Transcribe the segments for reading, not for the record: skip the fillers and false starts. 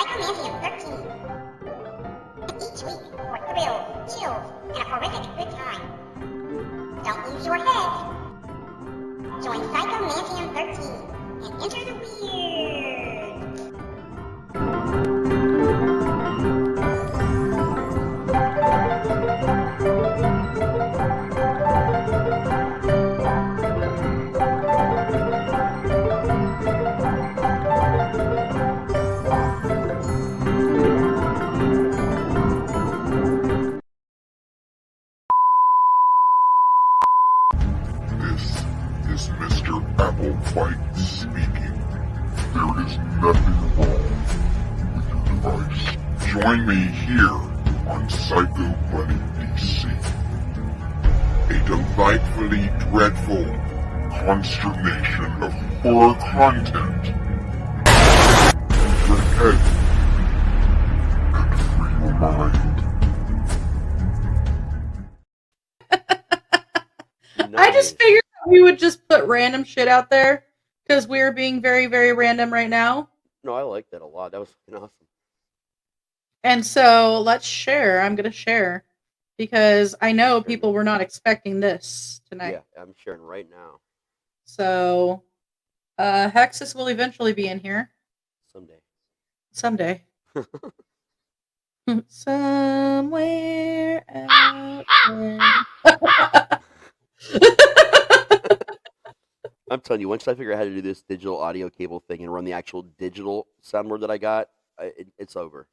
Psychomantium 13. Each week for thrills, chills, and a horrific good time. Don't lose your head. Join Psychomantium 13 and enter the weird. This is Mr. Applewhite speaking. There is nothing wrong with your device. Join me here on Psycho Bunny DC. A delightfully dreadful consternation of horror content. Use your head and free your mind. I just figured we would just put random shit out there because we're being very, very random right now. No, I like that a lot. That was fucking awesome. And so let's share. I'm going to share because I know people were not expecting this tonight. Yeah, I'm sharing right now. So Hexxus will eventually be in here. Someday. Somewhere out there. I'm telling you, once I figure out how to do this digital audio cable thing and run the actual digital soundboard that I got, it's over.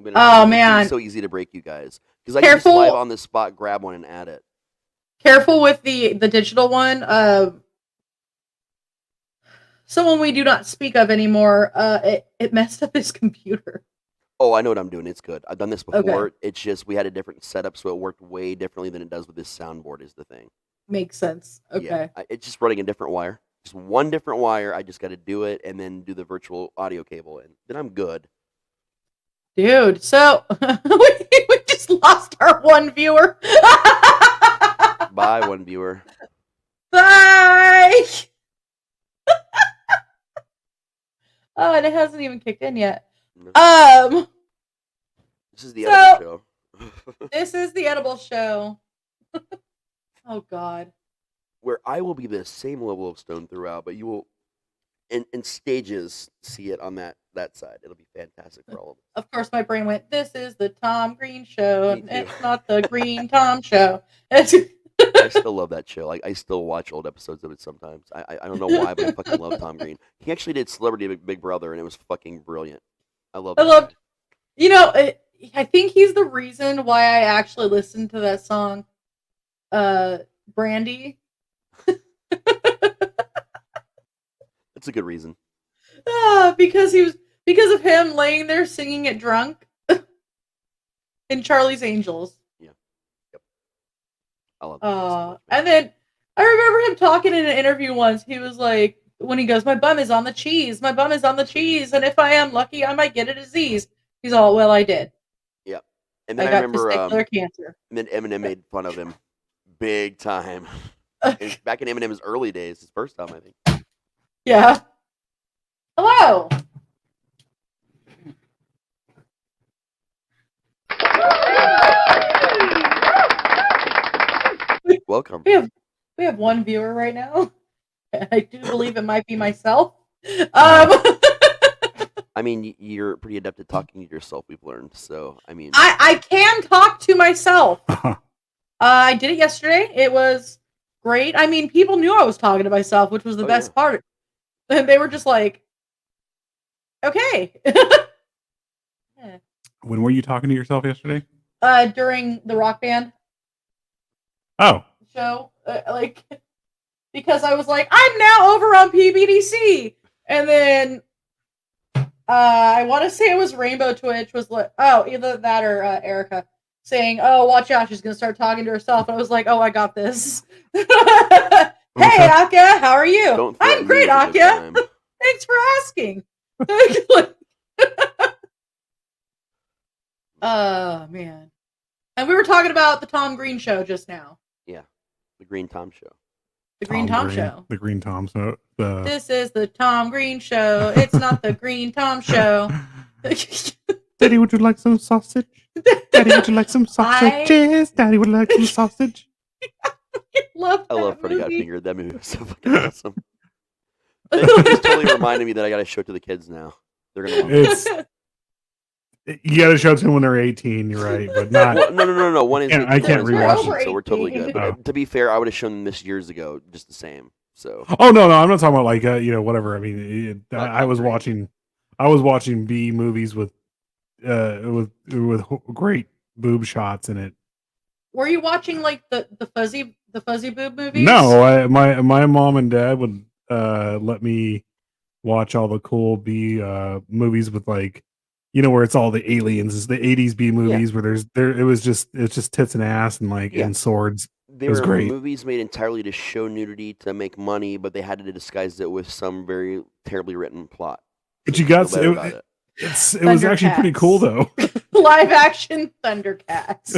It's so easy to break you guys because I can just live on the spot, grab one, and add it. Careful with the digital one. Someone we do not speak of anymore. It messed up his computer. Oh, I know what I'm doing. It's good. I've done this before. Okay. It's just we had a different setup, so it worked way differently than it does with this soundboard. Is the thing. Makes sense. Okay. Yeah, it's just running a different wire. Just one different wire. I just got to do it and then do the virtual audio cable, and then I'm good. Dude, so we just lost our one viewer. Bye, one viewer. Bye. Oh, and it hasn't even kicked in yet. No. This is the edible show. This is the edible show. Oh God. Where I will be the same level of stone throughout, but you will, in stages, see it on that side. It'll be fantastic for all of us. Of course, my brain went, this is the Tom Green show. It's not the Green Tom show. I still love that show. I still watch old episodes of it sometimes. I don't know why, but I fucking love Tom Green. He actually did Celebrity Big Brother, and it was fucking brilliant. I loved, you know, I think he's the reason why I actually listened to that song, Brandy. That's a good reason. Because of him laying there singing it drunk in Charlie's Angels. Yeah. Yep. I love that. And then I remember him talking in an interview once. He was like, when he goes, my bum is on the cheese. My bum is on the cheese. And if I am lucky, I might get a disease. He's all, well, I did. Yep. And then I remember cancer. And then Eminem made fun of him big time. Back in Eminem's early days, his first time, I think. Yeah. Hello. Welcome. We have one viewer right now. I do believe it might be myself. I mean, you're pretty adept at talking to yourself, we've learned. So, I mean... I can talk to myself. I did it yesterday. It was great. I mean, people knew I was talking to myself, which was the best part. And they were just like, okay. Yeah. When were you talking to yourself yesterday? During the Rock Band. Oh. Show. Because I was like, I'm now over on PBDC. And then I want to say it was Rainbow Twitch was like, either that or Erica saying, oh, watch out, she's going to start talking to herself. And I was like, oh, I got this. Hey, Akka, how are you? I'm great, Akka. Thanks for asking. Oh, man. And we were talking about the Tom Green show just now. Yeah, the Green Tom show. The Green Tom show. The Green Tom show. This is the Tom Green show. It's not the Green Tom show. Daddy, would you like some sausage? Daddy, would you like some sausages? Daddy would like some sausage. I love Freddy Got Fingered. That movie was so fucking awesome. It just totally reminded me that I got to show it to the kids now. They're gonna love it. You got to show it to them when they're 18. You're right, but not. Well, no. One is I can't rewatch it, so we're totally good. But to be fair, I would have shown them this years ago, just the same. So. Oh no, I'm not talking about like whatever. I mean, I was watching B movies with great boob shots in it. Were you watching like the fuzzy boob movies? No, my mom and dad would let me watch all the cool B movies with like, where it's all the aliens. It's the 80s B movies where it's just tits and ass and like and swords. They were great. Movies made entirely to show nudity to make money, but they had to disguise it with some very terribly written plot. But you got it was actually pretty cool though. Live action Thundercats.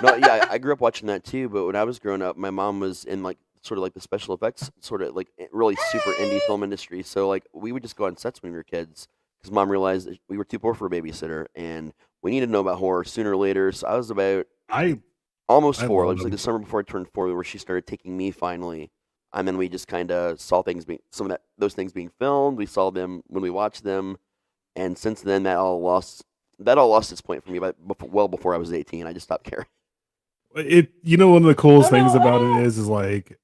No, yeah, I grew up watching that too. But when I was growing up, my mom was in like sort of like the special effects, sort of like really super indie film industry. So like we would just go on sets when we were kids because mom realized that we were too poor for a babysitter and we needed to know about horror sooner or later. So I was about almost 4. It was like the summer before I turned 4 where she started taking me finally. And then we just kind of saw those things being filmed. We saw them when we watched them. And since then, that all lost its point for me. But well before I was 18, I just stopped caring. One of the coolest things about it is like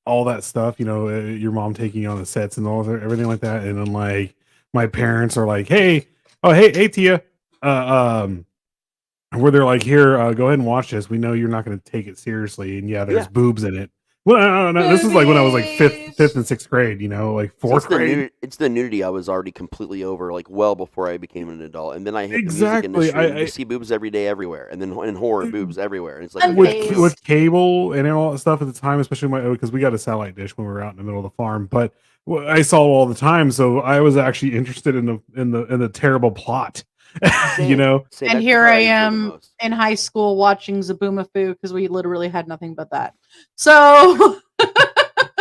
all that stuff. Your mom taking you on the sets and everything like that. And then like my parents are like, hey Tia, where they're like, here, go ahead and watch this. We know you're not going to take it seriously, and there's boobs in it. Well, no. This is like when I was like fifth and sixth grade, like fourth grade. It's the nudity I was already completely over, like well before I became an adult. And then I hit the music industry. You see boobs every day, everywhere, and then in horror, boobs everywhere. And it's like with cable and all that stuff at the time, especially because we got a satellite dish when we were out in the middle of the farm. But I saw it all the time, so I was actually interested in the terrible plot. And here I am in high school watching Zaboomafoo because we literally had nothing but that. So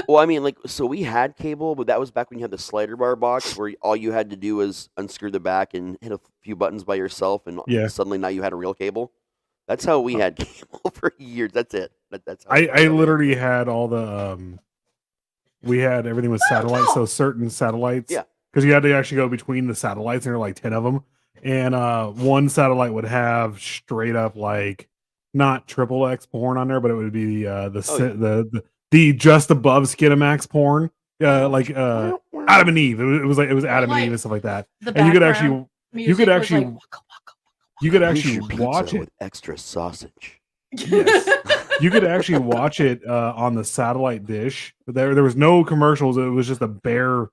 well, I mean, like, so we had cable, but that was back when you had the slider bar box where all you had to do was unscrew the back and hit a few buttons by yourself, and suddenly now you had a real cable. That's how we had cable for years. That's it. That's how I literally had all the we had everything with satellites, so certain satellites. Yeah. Because you had to actually go between the satellites, and there were like 10 of them. And one satellite would have straight up like not triple X porn on there, but it would be the just above Skinamax porn, like Adam and Eve. It was Adam and Eve and stuff like that. And you could actually watch it with extra sausage. Yes. You could actually watch it on the satellite dish. There was no commercials. It was just a bare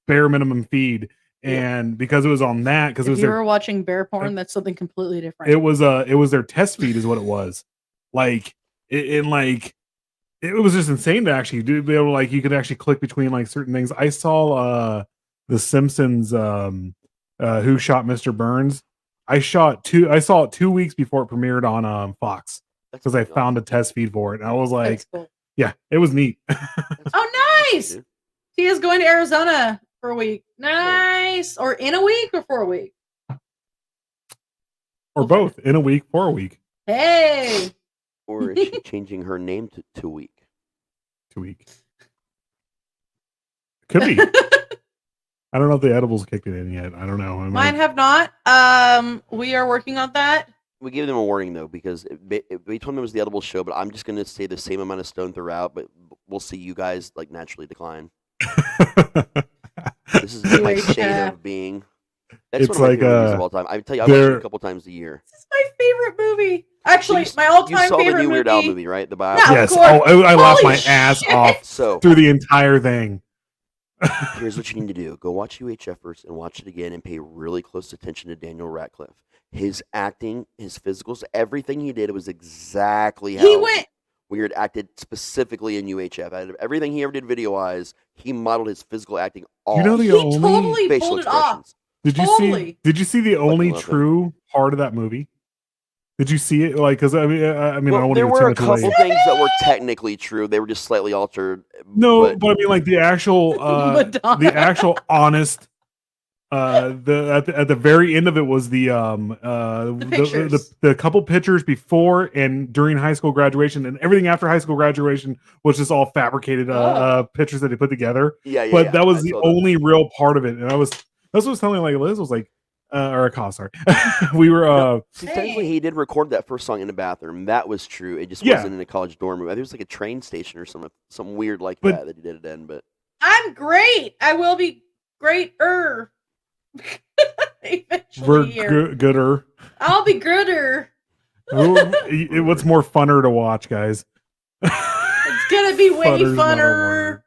minimum feed. And because it was on that, because if you were watching bear porn, that's something completely different. It was their test feed, is what it was. Like it was just insane to actually be able to, like, you could actually click between like certain things. I saw The Simpsons Who Shot Mr. Burns. I saw it 2 weeks before it premiered on Fox because I found a test feed for it. And I was like, cool. Yeah, it was neat. Oh, nice. Tia's going to Arizona for a week. Nice. Or in a week or for a week? Or both. In a week, for a week. Hey. Or is she changing her name to 2 week? 2 week. Could be. I don't know if the edibles kicked it in yet. I don't know. Mine have not. We are working on that. We gave them a warning though, because we told them it was the edible show, but I'm just going to say the same amount of stone throughout, but we'll see you guys like naturally decline. This is my state of being. That's it's one like of my favorite movies of all time. I tell you, I watch it a couple times a year. This is my favorite movie. Actually, my all-time favorite movie. You saw the new Weird Al movie, right? The biography. Yes. Oh, I laughed my ass off through the entire thing. Here's what you need to do. Go watch UHF first and watch it again and pay really close attention to Daniel Radcliffe. His acting, his physicals, everything he did was exactly how Weird acted specifically in UHF. Out of everything he ever did video-wise, he modeled his physical acting all. You know, he totally facial pulled it off. Did you see the only true part of that movie? Did you see it? Like, because I mean, I don't want to. There were a couple things that were technically true. They were just slightly altered. No, but I mean, like the actual honest At the very end of it was the couple pictures before and during high school graduation, and everything after high school graduation was just all fabricated pictures that they put together. But that was the only real part of it, and that's what I was telling like Liz was like, or a call, sorry. We were technically he did record that first song in the bathroom. That was true. It just wasn't in a college dorm room. I think it was like a train station or something weird like that he did it in. But I'm great. I will be greater. We're gooder. I'll be gooder. What's more funner to watch, guys? It's gonna be way funner.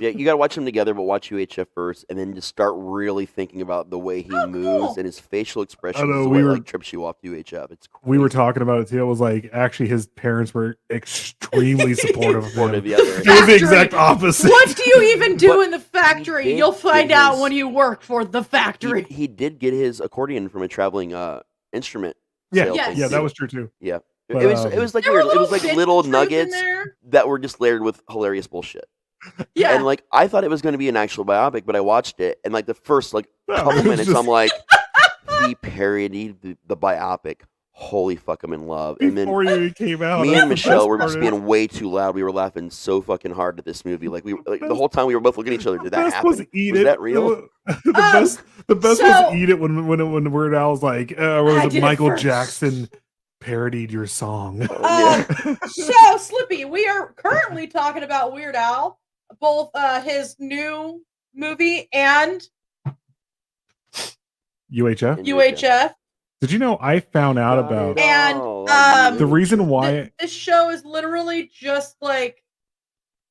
Yeah, you gotta watch them together, but watch UHF first, and then just start really thinking about the way he moves and his facial expressions. The way like trips you off to UHF. It's crazy. We were talking about it too. It was like actually his parents were extremely supportive of him. It was the exact opposite. What do you even do in the factory? You'll find out when you work for the factory. He did get his accordion from a traveling instrument. Yeah, that was true too. Yeah. But, it was like weird. It was like little nuggets that were just layered with hilarious bullshit. Yeah. And like I thought it was going to be an actual biopic, but I watched it and like the first like couple minutes, I'm like, he parodied the biopic. Holy fuck, I'm in love. And then it came out, me and Michelle were just being way too loud. We were laughing so fucking hard at this movie. Like the whole time we were both looking at each other. Did that happen? Was that real? The best was Eat It when Weird Al was like, was it Michael Jackson parodied your song. So Slippy, we are currently talking about Weird Al, both his new movie and UHF. Did you know I found out about and the reason why this show is literally just like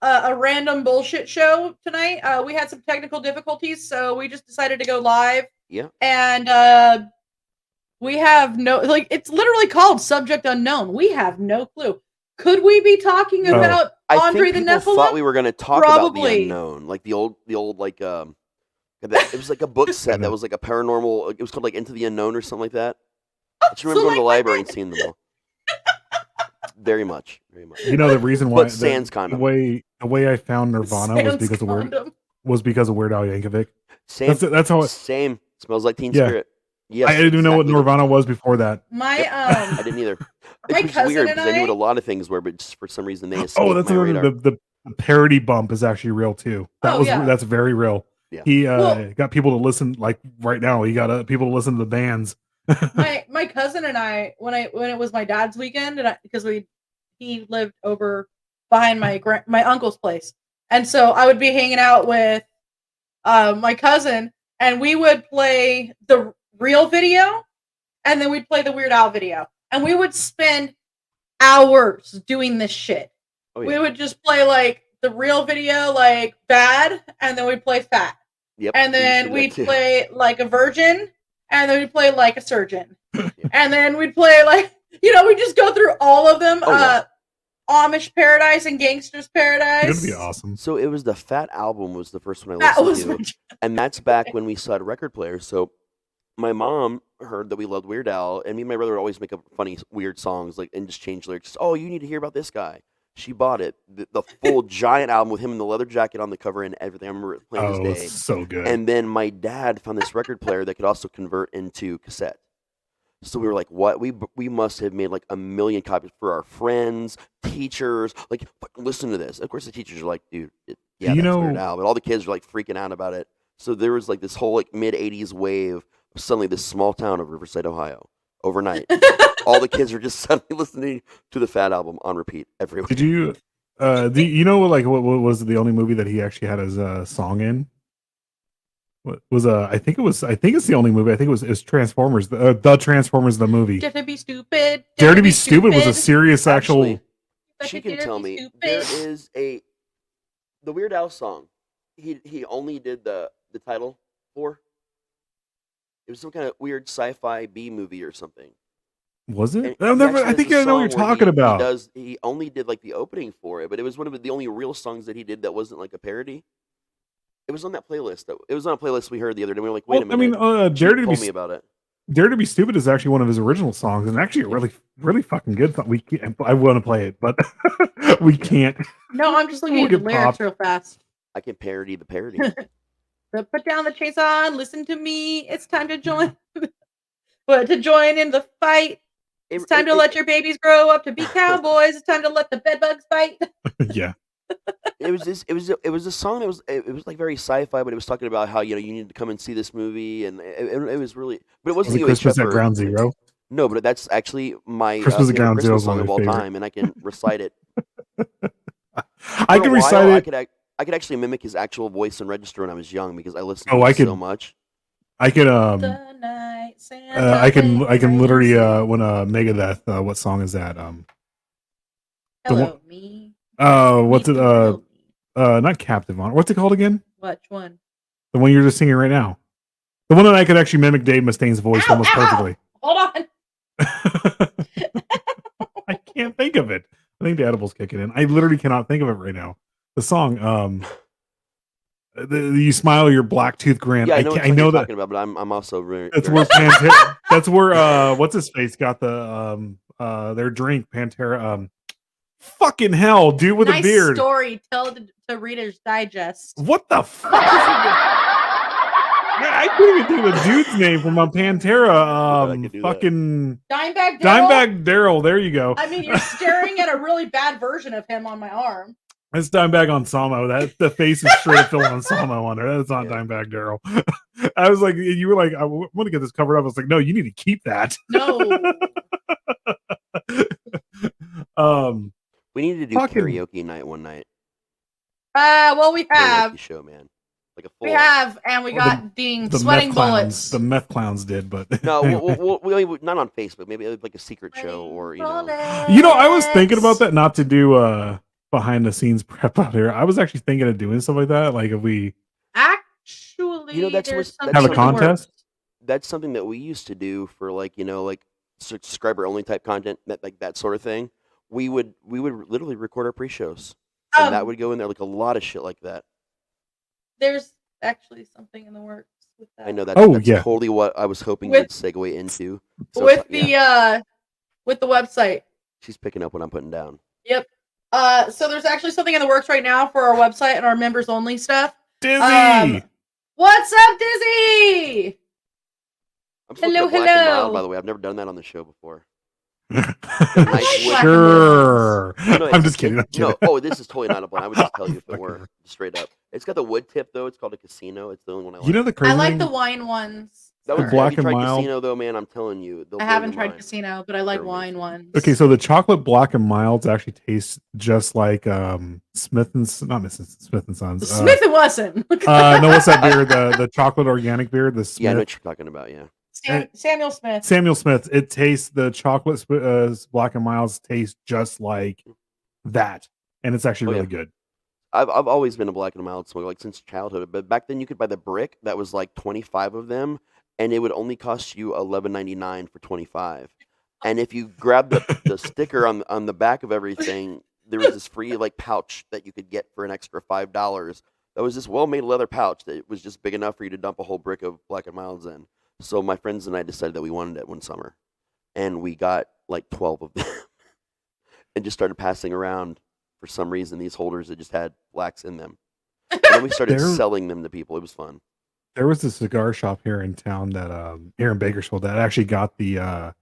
a random bullshit show tonight? We had some technical difficulties, so we just decided to go live. Yeah, and we have no it's literally called Subject Unknown. We have no clue. Could we be talking about Andre the Nephilim? I thought we were going to talk about the unknown, like the old like it was like a book set that was like a paranormal. It was called like Into the Unknown or something like that. I just remember going to the library and seeing them all. Very much. You know the reason why the way I found Nirvana was because of Weird Al Yankovic. Same. That's how same. Smells like Teen Spirit. Yes, I didn't even know what Nirvana was before that. I didn't either. My cousin weird and because I knew what a lot of things were, but just for some reason they escaped that's my radar. The parody bump is actually real too. That's very real. Yeah. He got people to listen like right now. He got people to listen to the bands. my cousin and I when it was my dad's weekend and because he lived over behind my uncle's place, and so I would be hanging out with my cousin and we would play the real video and then we'd play the Weird Al video and we would spend hours doing this shit. Oh, yeah. We would just play like the real video like bad and then we'd play fat. Yep, and then we'd play like a virgin, and then we'd play like a surgeon, and then we'd play like we just go through all of them. Amish Paradise and Gangster's Paradise. It's gonna be awesome. So it was the Fat album was the first one I listened to, and that's back when we still had record players. So my mom heard that we loved Weird Al, and me and my brother would always make up funny, weird songs like and just change lyrics. Oh, you need to hear about this guy. She bought it, the full giant album with him in the leather jacket on the cover and everything. I remember it playing this day. So good. And then my dad found this record player that could also convert into cassette. So we were like, what? We must have made like 1 million copies for our friends, teachers. Like, listen to this. Of course, the teachers are like, dude, that's Weird Al. But all the kids are like freaking out about it. So there was like this whole like mid-'80s wave of suddenly this small town of Riverside, Ohio, overnight. All the kids are just suddenly listening to the Fat album on repeat every week. Did you, like what was the only movie that he actually had his song in? What was I think it's the only movie. I think it was Transformers, the Transformers the movie. Dare to be stupid. Dare to be stupid was a serious actual. She can tell me there is the Weird Al song. He only did the title for. It was some kind of weird sci-fi B movie or something. Was it? I think I know what you're talking about. He only did like the opening for it, but it was one of the only real songs that he did that wasn't like a parody. It was on that playlist. It was on a playlist we heard the other day. We were like, wait a minute. I mean, Dare to me about it. Dare to be Stupid is actually one of his original songs, and actually a really, really fucking good song. I want to play it, but we can't. No, I'm just looking at the lyrics real fast. I can parody the parody. So put down the chainsaw and listen to me. It's time to join. But to join in the fight. It's time to let your babies grow up to be cowboys. It's time to let the bedbugs fight. Yeah. It was a song that was like very sci-fi, but it was talking about how you need to come and see this movie, and it was really, but it wasn't the Christmas at Ground Zero. No, but that's actually my Christmas at Ground Zero song of all time, and I can recite it. I can recite it. I could actually mimic his actual voice and register when I was young because I listened to it so much. I can I can literally when Megadeth, what song is that? Hello Me. What's it not Captive on. What's it called again? Which one? The one you're just singing right now. The one that I could actually mimic Dave Mustaine's voice almost perfectly. Hold on. I can't think of it. I think the edible's kicking in. I literally cannot think of it right now. The song, you smile, your black tooth grin. Yeah, I know what you're talking about, but I'm also very. That's where Pantera. That's where what's his face got the their drink Pantera. Fucking hell, dude with a beard. Nice story. Tell to Reader's Digest. What the fuck? I couldn't even think of the dude's name from Pantera. Fucking Dimebag Daryl. There you go. I mean, you're staring at a really bad version of him on my arm. That's Dimebag on Samo. That the face is straight up Phil on Samo on there. That's not Dimebag Daryl. I was like, you were like, I want to get this covered up. I was like, no, you need to keep that. No. We need to do karaoke night one night. Well, we have. Show, man. Like a full we have, and we got Dean sweating bullets. The meth clowns did, but no, we not on Facebook. Maybe like a secret show, or I was thinking about that. Not to do behind the scenes prep out here. I was actually thinking of doing stuff like that. Like if we actually, that's have a contest. That's something that we used to do for like subscriber only type content, that sort of thing. We would literally record our pre-shows, and that would go in there, like a lot of shit like that. There's actually something in the works with that. I know that's totally what I was hoping you'd segue into. So with the website. She's picking up what I'm putting down. Yep. So there's actually something in the works right now for our website and our members only stuff. Dizzy! What's up, Dizzy? Hello. Mild, by the way, I've never done that on the show before. Sure. No, I'm just kidding. This is totally not a blind. I would just tell you if it were straight up. It's got the wood tip though. It's called a casino. It's the only one I like. You know the crazy I like the wine ones. That was black and mild. Casino though, man. I'm telling you. I haven't tried casino, but I like wine ones. Okay, so the chocolate black and milds actually taste just like Smith and Sons. Smith and Wesson. No, what's that beer? The chocolate organic beer. The Smith. Yeah, I know what you're talking about. Yeah. Samuel Smith. Samuel Smith. It tastes the chocolate black and milds taste just like that, and it's actually really good. I've always been a black and mild smoker, like since childhood. But back then, you could buy the brick that was like 25 of them, and it would only cost you $11.99 for 25. And if you grab the sticker on the back of everything, there was this free like pouch that you could get for an extra $5. That was this well-made leather pouch that was just big enough for you to dump a whole brick of black and milds in. So my friends and I decided that we wanted it one summer, and we got like 12 of them, and just started passing around. For some reason, these holders that just had blacks in them, and then we started selling them to people. It was fun. There was a cigar shop here in town that here in Bakersfield that actually got the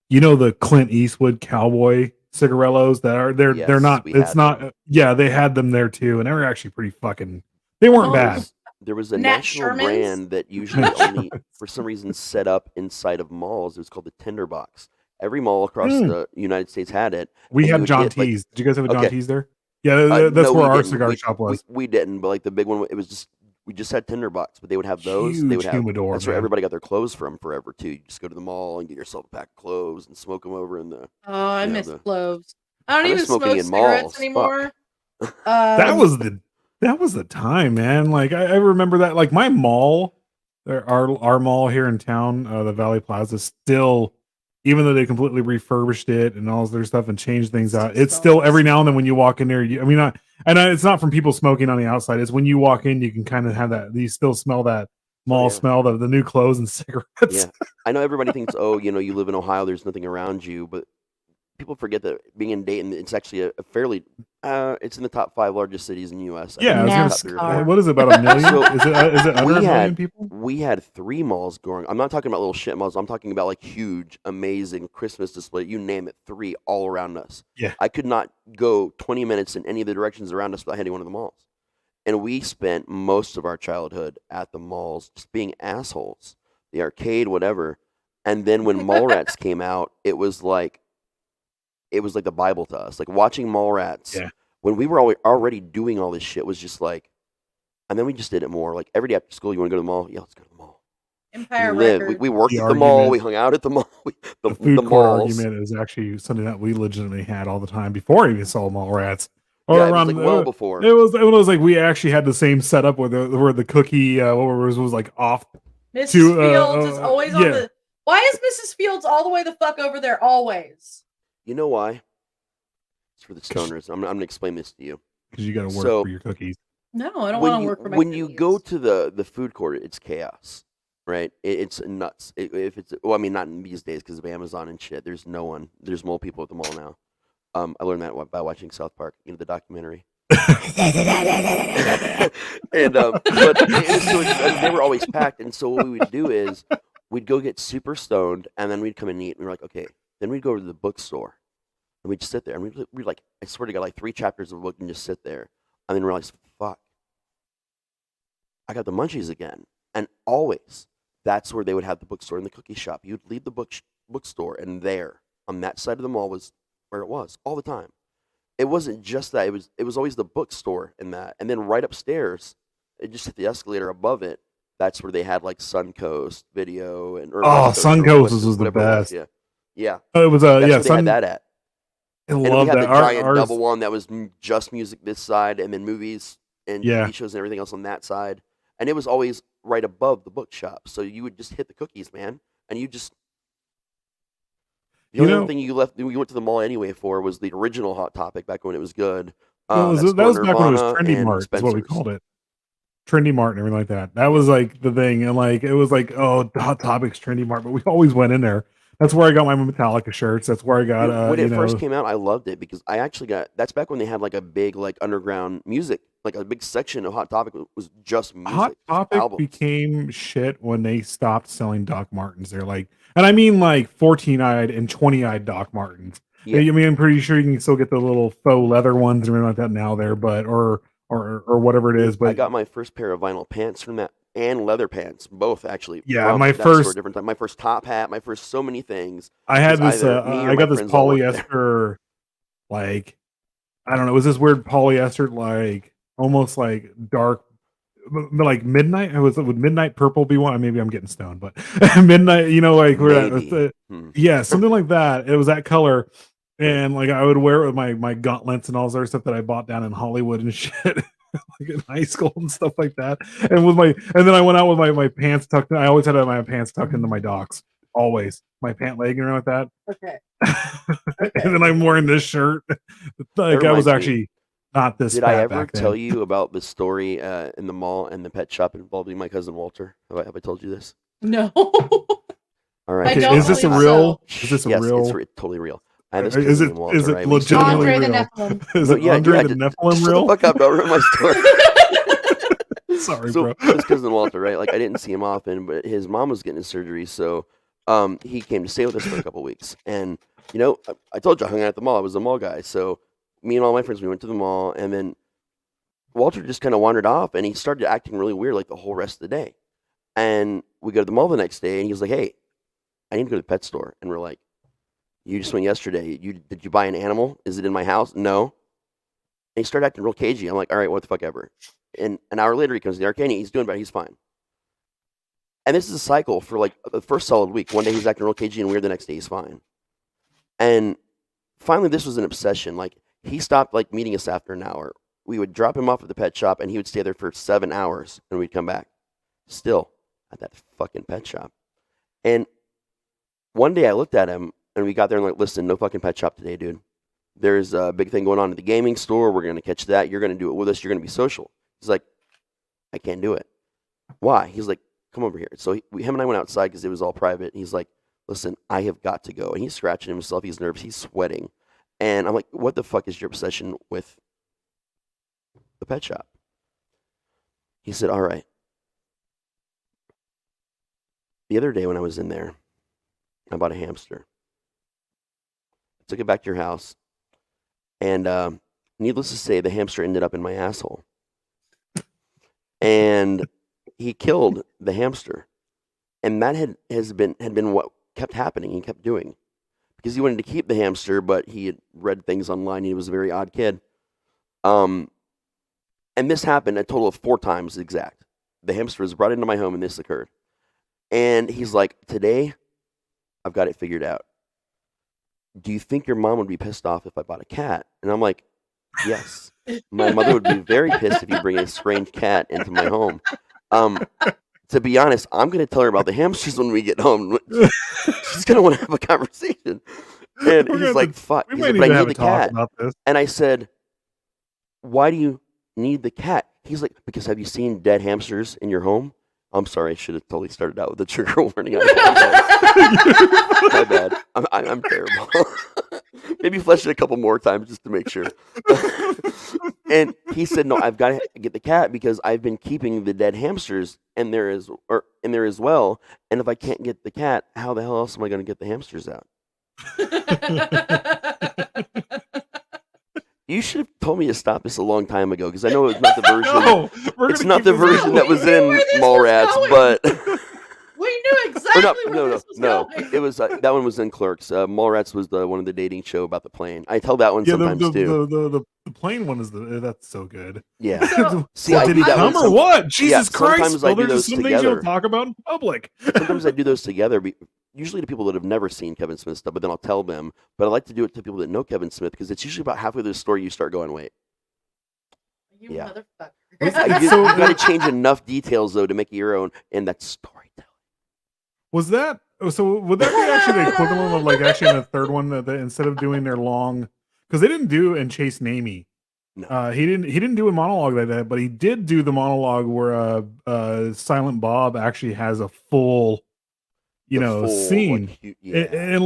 the Clint Eastwood cowboy cigarellos that are they're not it's not they had them there too, and they were actually pretty fucking. They weren't bad. There was a national brand that usually only for some reason set up inside of malls. It was called the Tinderbox. Every mall across the United States had it. We had John T's. Did you guys have a John T's there? Yeah, that's where our cigar shop was. We didn't, but like the big one, it was just we just had Tinderbox, but they would have those. Huge they would have humidor. That's where everybody got their clothes from forever too. You just go to the mall and get yourself a pack of cloves and smoke them over in the. Oh, I miss cloves. I don't even smoke cigarettes anymore. That was the time, man. Like I remember that. Like my mall, our mall here in town, the Valley Plaza, still. Even though they completely refurbished it and all their stuff and changed things out, it's still every now and then when you walk in there. It's not from people smoking on the outside. It's when you walk in, you can kind of have that. You still smell that mall smell of the new clothes and cigarettes. Yeah, I know everybody thinks, you live in Ohio, there's nothing around you, but people forget that being in Dayton, it's actually a fairly, it's in the top 5 largest cities in the U.S. Yeah, I was gonna say, what is it, about a million? So, is it under a million people? We had 3 malls going. I'm not talking about little shit malls. I'm talking about like huge, amazing Christmas display. You name it, 3 all around us. Yeah. I could not go 20 minutes in any of the directions around us without hitting one of the malls. And we spent most of our childhood at the malls, just being assholes. The arcade, whatever. And then when Mallrats came out, it was like the Bible to us. Like watching Mallrats, when we were already doing all this shit was just like, and then we just did it more. Like every day after school, you want to go to the mall? Yeah, let's go to the mall. Empire Records. We worked at the mall. We hung out at the mall. The food court argument is actually something that we legitimately had all the time before I even saw Mallrats. Or yeah, around, it was like well before. It was like we actually had the same setup where the cookie was like off. Mrs. Fields is always on the. Why is Mrs. Fields all the way the fuck over there always? You know why? It's for the stoners. I'm gonna explain this to you. Because you got to work for your cookies. No, I don't want to work for my When cookies. you go to the food court, it's chaos, right? It's nuts. If it's I mean, not in these days because of Amazon and shit. There's no one. There's more people at the mall now. I learned that by watching South Park, the documentary. And but they were always packed, and so what we would do is we'd go get super stoned, and then we'd come and eat, and we were like, okay. Then we'd go to the bookstore, and we'd sit there, and we'd like, I swear to God, like 3 chapters of a book and just sit there, and then realize, fuck, I got the munchies again. And always, that's where they would have the bookstore and the cookie shop. You'd leave the bookstore, and there, on that side of the mall was where it was all the time. It wasn't just that; it was always the bookstore and that, and then right upstairs, it just hit the escalator above it. That's where they had like Suncoast Video and Suncoast was the best. Yeah. It was they had that at. I and love we had that. the giant double one that was just music this side, and then movies and TV shows and everything else on that side. And it was always right above the bookshop, so you would just hit the cookies, man, and you just. The only thing you went to the mall anyway for was the original Hot Topic back when it was good. That was back when it was Trendy Mart. That's what we called it. Trendy Mart and everything like that. That was like the thing, and like it was like, oh, Hot Topics, Trendy Mart, but we always went in there. That's where I got my Metallica shirts. That's where I got. When it first came out, I loved it because I actually got. That's back when they had like a big like underground music, like a big section of Hot Topic was just music. Hot Topic became shit when they stopped selling Doc Martens. They're like, and I mean like 14-eyed and 20-eyed Doc Martens. Yeah. I mean, I'm pretty sure you can still get the little faux leather ones and everything like that now there, but or whatever it is. But I got my first pair of vinyl pants from that. And leather pants, both actually. Yeah, my first different time. My first top hat, my first so many things. I had this. I got this polyester, like I don't know. It was this weird polyester, like almost like dark, like midnight. Would midnight purple be one? Maybe I'm getting stoned, but midnight. Like yeah, something like that. It was that color, and like I would wear it with my gauntlets and all this other stuff that I bought down in Hollywood and shit. Like in high school and stuff like that, and then I went out with my pants tucked in. I always had my pants tucked into my Docs, always my pant leg and like that. Okay. And then I'm wearing this shirt. Like I was actually not this. Did I ever tell you about the story in the mall and the pet shop involving my cousin Walter? Have I told you this? No. All right. Is this a real? Is this a real? It's totally real. Is it legitimately Andre real? the Nephilim. Is it Andre the Nephilim real? Fuck up! Don't ruin my story. Sorry, bro. His cousin Walter, right? Like I didn't see him often, but his mom was getting surgery, so he came to stay with us for a couple weeks. And I told you I hung out at the mall. I was a mall guy, so me and all my friends we went to the mall, and then Walter just kind of wandered off, and he started acting really weird like the whole rest of the day. And we go to the mall the next day, and he was like, "Hey, I need to go to the pet store," and we're like. You just went yesterday. Did you buy an animal? Is it in my house? No. And he started acting real cagey. I'm like, all right, what the fuck ever. And an hour later, he comes to the arcade. He's doing better. He's fine. And this is a cycle for like the first solid week. One day he's acting real cagey and weird. The next day he's fine. And finally, this was an obsession. Like he stopped like meeting us after an hour. We would drop him off at the pet shop, and he would stay there for 7 hours, and we'd come back, still at that fucking pet shop. And one day I looked at him. And we got there and like, listen, no fucking pet shop today, dude. There's a big thing going on at the gaming store. We're going to catch that. You're going to do it with us. You're going to be social. He's like, I can't do it. Why? He's like, come over here. So him and I went outside because it was all private. He's like, listen, I have got to go. And he's scratching himself. He's nervous. He's sweating. And I'm like, what the fuck is your obsession with the pet shop? He said, all right. The other day when I was in there, I bought a hamster. I took it back to your house. And needless to say, the hamster ended up in my asshole. And he killed the hamster. And that had been what kept happening. He kept doing. Because he wanted to keep the hamster, but he had read things online. And he was a very odd kid. And this happened a total of 4 times exact. The hamster was brought into my home and this occurred. And he's like, today, I've got it figured out. Do you think your mom would be pissed off if I bought a cat? And I'm like, yes. My mother would be very pissed if you bring a strange cat into my home. To be honest, I'm going to tell her about the hamsters when we get home. She's going to want to have a conversation. And he's like, fuck. He's like, but I need the cat. And I said, why do you need the cat? He's like, because have you seen dead hamsters in your home? I'm sorry, I should have totally started out with the trigger warning. My bad. I'm terrible. Maybe flesh it a couple more times just to make sure. And he said, no, I've got to get the cat because I've been keeping the dead hamsters in there as well. And if I can't get the cat, how the hell else am I going to get the hamsters out? You should have told me to stop this a long time ago because I know it's not the version. It's not the version that was in Mallrats, but we knew exactly where this was going. It was that one was in Clerks. Mallrats was the one of the dating show about the plane. I tell that one sometimes too. The plane one is that's so good. Yeah. So, see, did he come or what? Jesus Christ! Sometimes I do those some things you don't talk about in public. Sometimes I do those together. Usually to people that have never seen Kevin Smith stuff, but then I'll tell them. But I like to do it to people that know Kevin Smith because it's usually about halfway through the story you start going, wait. You motherfucker. You got to change enough details though to make it your own, and that's storytelling. Was that so? Would that be actually the equivalent of like actually in the third one that instead of doing their long, because they didn't do and Chase Namey. No. He didn't do a monologue like that, but he did do the monologue where Silent Bob actually has a full. Scene. And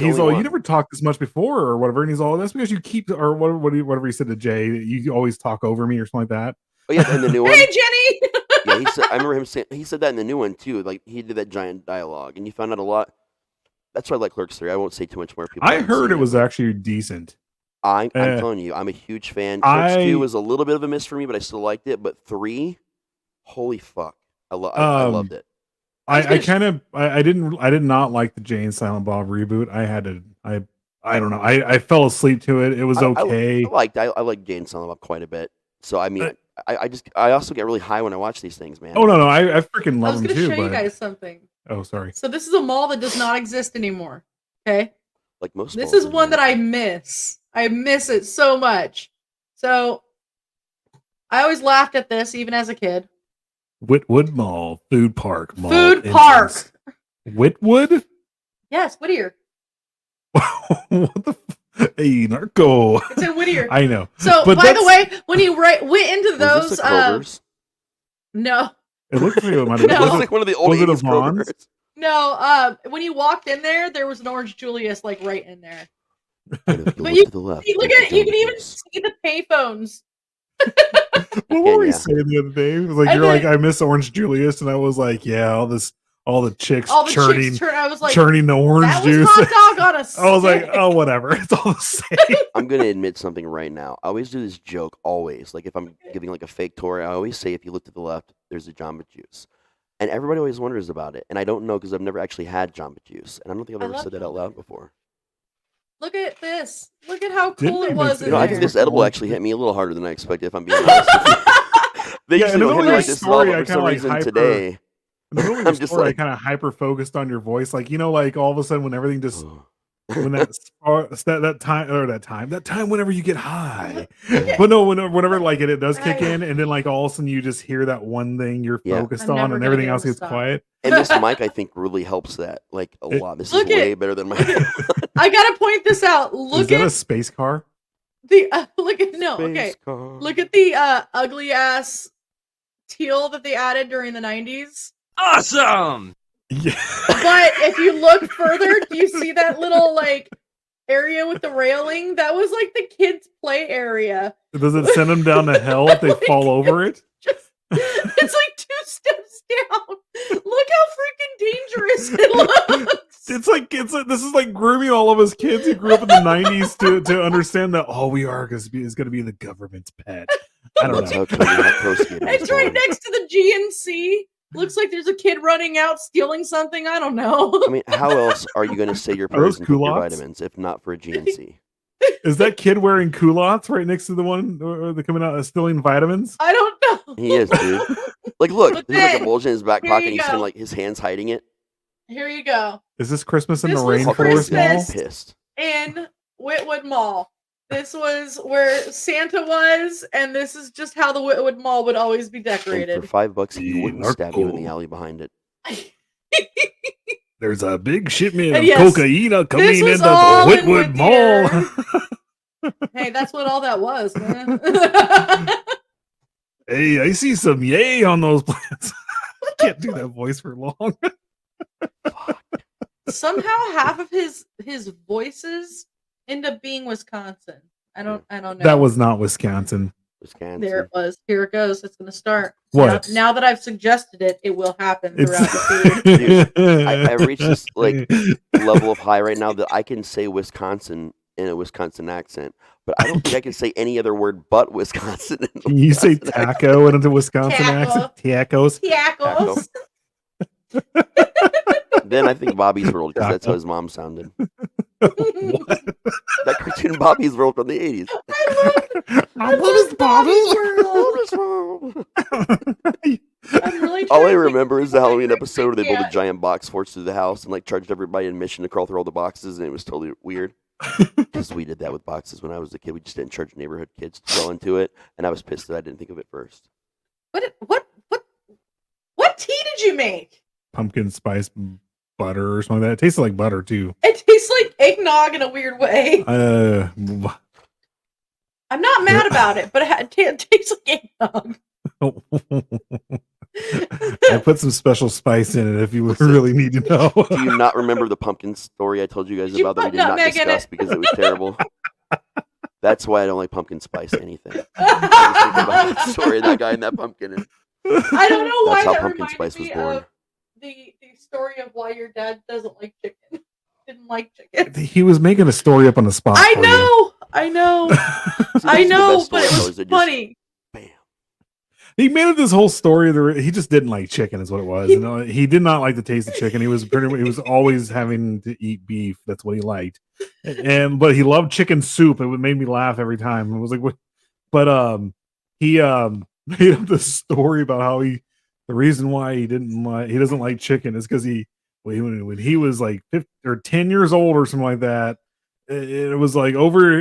he's all, you never talked this much before or whatever. And he's all, that's because you keep, or whatever he said to Jay, you always talk over me or something like that. Oh, yeah, in the new one. Hey, Jenny! Yeah, he said, I remember him saying, he said that in the new one too. Like, he did that giant dialogue, and you found out a lot. That's why I like Clerks 3. I won't say too much more. People I heard it was actually decent. I'm telling you, I'm a huge fan. Clerks 2 was a little bit of a miss for me, but I still liked it. But 3, holy fuck. I loved it. I did not like the Jay and Silent Bob reboot. I don't know. I fell asleep to it. It was okay. I like Jay and Silent Bob quite a bit. So I mean, I also get really high when I watch these things, man. Oh no, I freaking love them too. I was going to show you guys something. Oh, sorry. So this is a mall that does not exist anymore. Okay. Like most. This is one that I miss. I miss it so much. So I always laughed at this even as a kid. Whitwood Mall, Food Park Mall. Food Park. Whitwood? Yes, Whittier. What the hey, narco. It's in Whittier. I know. So, but by the way, when you went into those, no. It looks like it might have like one of the old Vons. No, when you walked in there was an Orange Julius like right in there. But you can even see the payphones. What were we saying the other day? It was like, like, I miss Orange Julius, and I was like, yeah, all the chicks churning the orange juice. Hot dog on a stick. I was like, oh, whatever. It's all the same. I'm gonna admit something right now. I always do this joke, always. Like if I'm giving like a fake tour, I always say if you look to the left, there's a Jamba Juice. And everybody always wonders about it. And I don't know because I've never actually had Jamba Juice. And I don't think I've ever said that out loud before. Look at this. Look at how cool it was. I think this edible actually hit me a little harder than I expected, if I'm being honest with you. They usually don't hit me like this level for some reason today. In the middle of your story, I kind of hyper focused on your voice. Like, like all of a sudden when everything just, when that time whenever you get high. But no, whenever like it does kick in and then like all of a sudden you just hear that one thing you're focused on and everything else gets quiet. And this mic, I think, really helps that like a lot. This is way better than my. I gotta point this out. Is that a space car? Look at the ugly ass teal that they added during the 90s. Awesome. Yeah. But if you look further, do you see that little like area with the railing? That was like the kids' play area. Does it send them down to hell if they fall over it? It's like 2 steps down. Look how freaking dangerous it looks. It's like this is like grooming all of us kids who grew up in the '90s to understand that all we are is going to be the government's pet. I don't know. It's right next to the GNC. Looks like there's a kid running out stealing something. I don't know. I mean, how else are you going to say your prayers and take your vitamins if not for a GNC? Is that kid wearing culottes right next to the one they're coming out stealing vitamins? I don't know. He is, dude. Like, look, there's like a bulge in his back pocket. He's kind of like his hands hiding it. Here you go. Is this Christmas in the was Rainforest Mall? Christmas Pissed. in Whitwood Mall. This was where Santa was, and this is just how the Whitwood Mall would always be And decorated. for $5, he wouldn't stab you in the alley behind it. There's a big shipment of yes, cocaine coming this was into the all in Whitwood Mall. Hey, that's what all that was, man. Hey, I see some yay on those plants. I can't do that voice for long. Somehow half of his voices end up being Wisconsin. I don't know. That was not Wisconsin. There it was. Here it goes. It's gonna start. What? Now that I've suggested it, it will happen throughout the series. Dude, I reached this like level of high right now that I can say Wisconsin in a Wisconsin accent, but I don't think I can say any other word but Wisconsin. Can you say taco in a Wisconsin accent? Tacos. Tacos. Then I think Bobby's World because that's how his mom sounded. What? That cartoon Bobby's World from the 80s. I love Bobby's World. I'm really All I trying to remember is the Halloween episode where they built Yeah. a giant box force through the house and like charged everybody admission to crawl through all the boxes, and it was totally weird. Because we did that with boxes when I was a kid. We just didn't charge neighborhood kids to go into it, and I was pissed that I didn't think of it first. What tea did you make? Pumpkin spice butter or something like that. It tasted like butter too. It tastes like eggnog in a weird way. I'm not mad about it, but it tastes like eggnog. I put some special spice in it if you really need to know. Do you not remember the pumpkin story I told you guys Did you about that we put did not nutmeg in discuss it? because it was terrible? That's why I don't like pumpkin spice anything. I was thinking about that story of that guy and that pumpkin. And I don't know why That's how that pumpkin reminded spice was me born. of the story of why your dad doesn't like chicken. Didn't like chicken. He was making a story up on the spot. I for you. know, I know, See, I those are the know, best but it storytellers was that just- funny. Bam. He made up this whole story. He just didn't like chicken, is what it was. He did not like the taste of chicken. He was always having to eat beef. That's what he liked. But he loved chicken soup. It made me laugh every time. It was like, what? But he made up this story about how the reason why he doesn't like chicken is because when he was like 15 or 10 years old or something like that. It was like over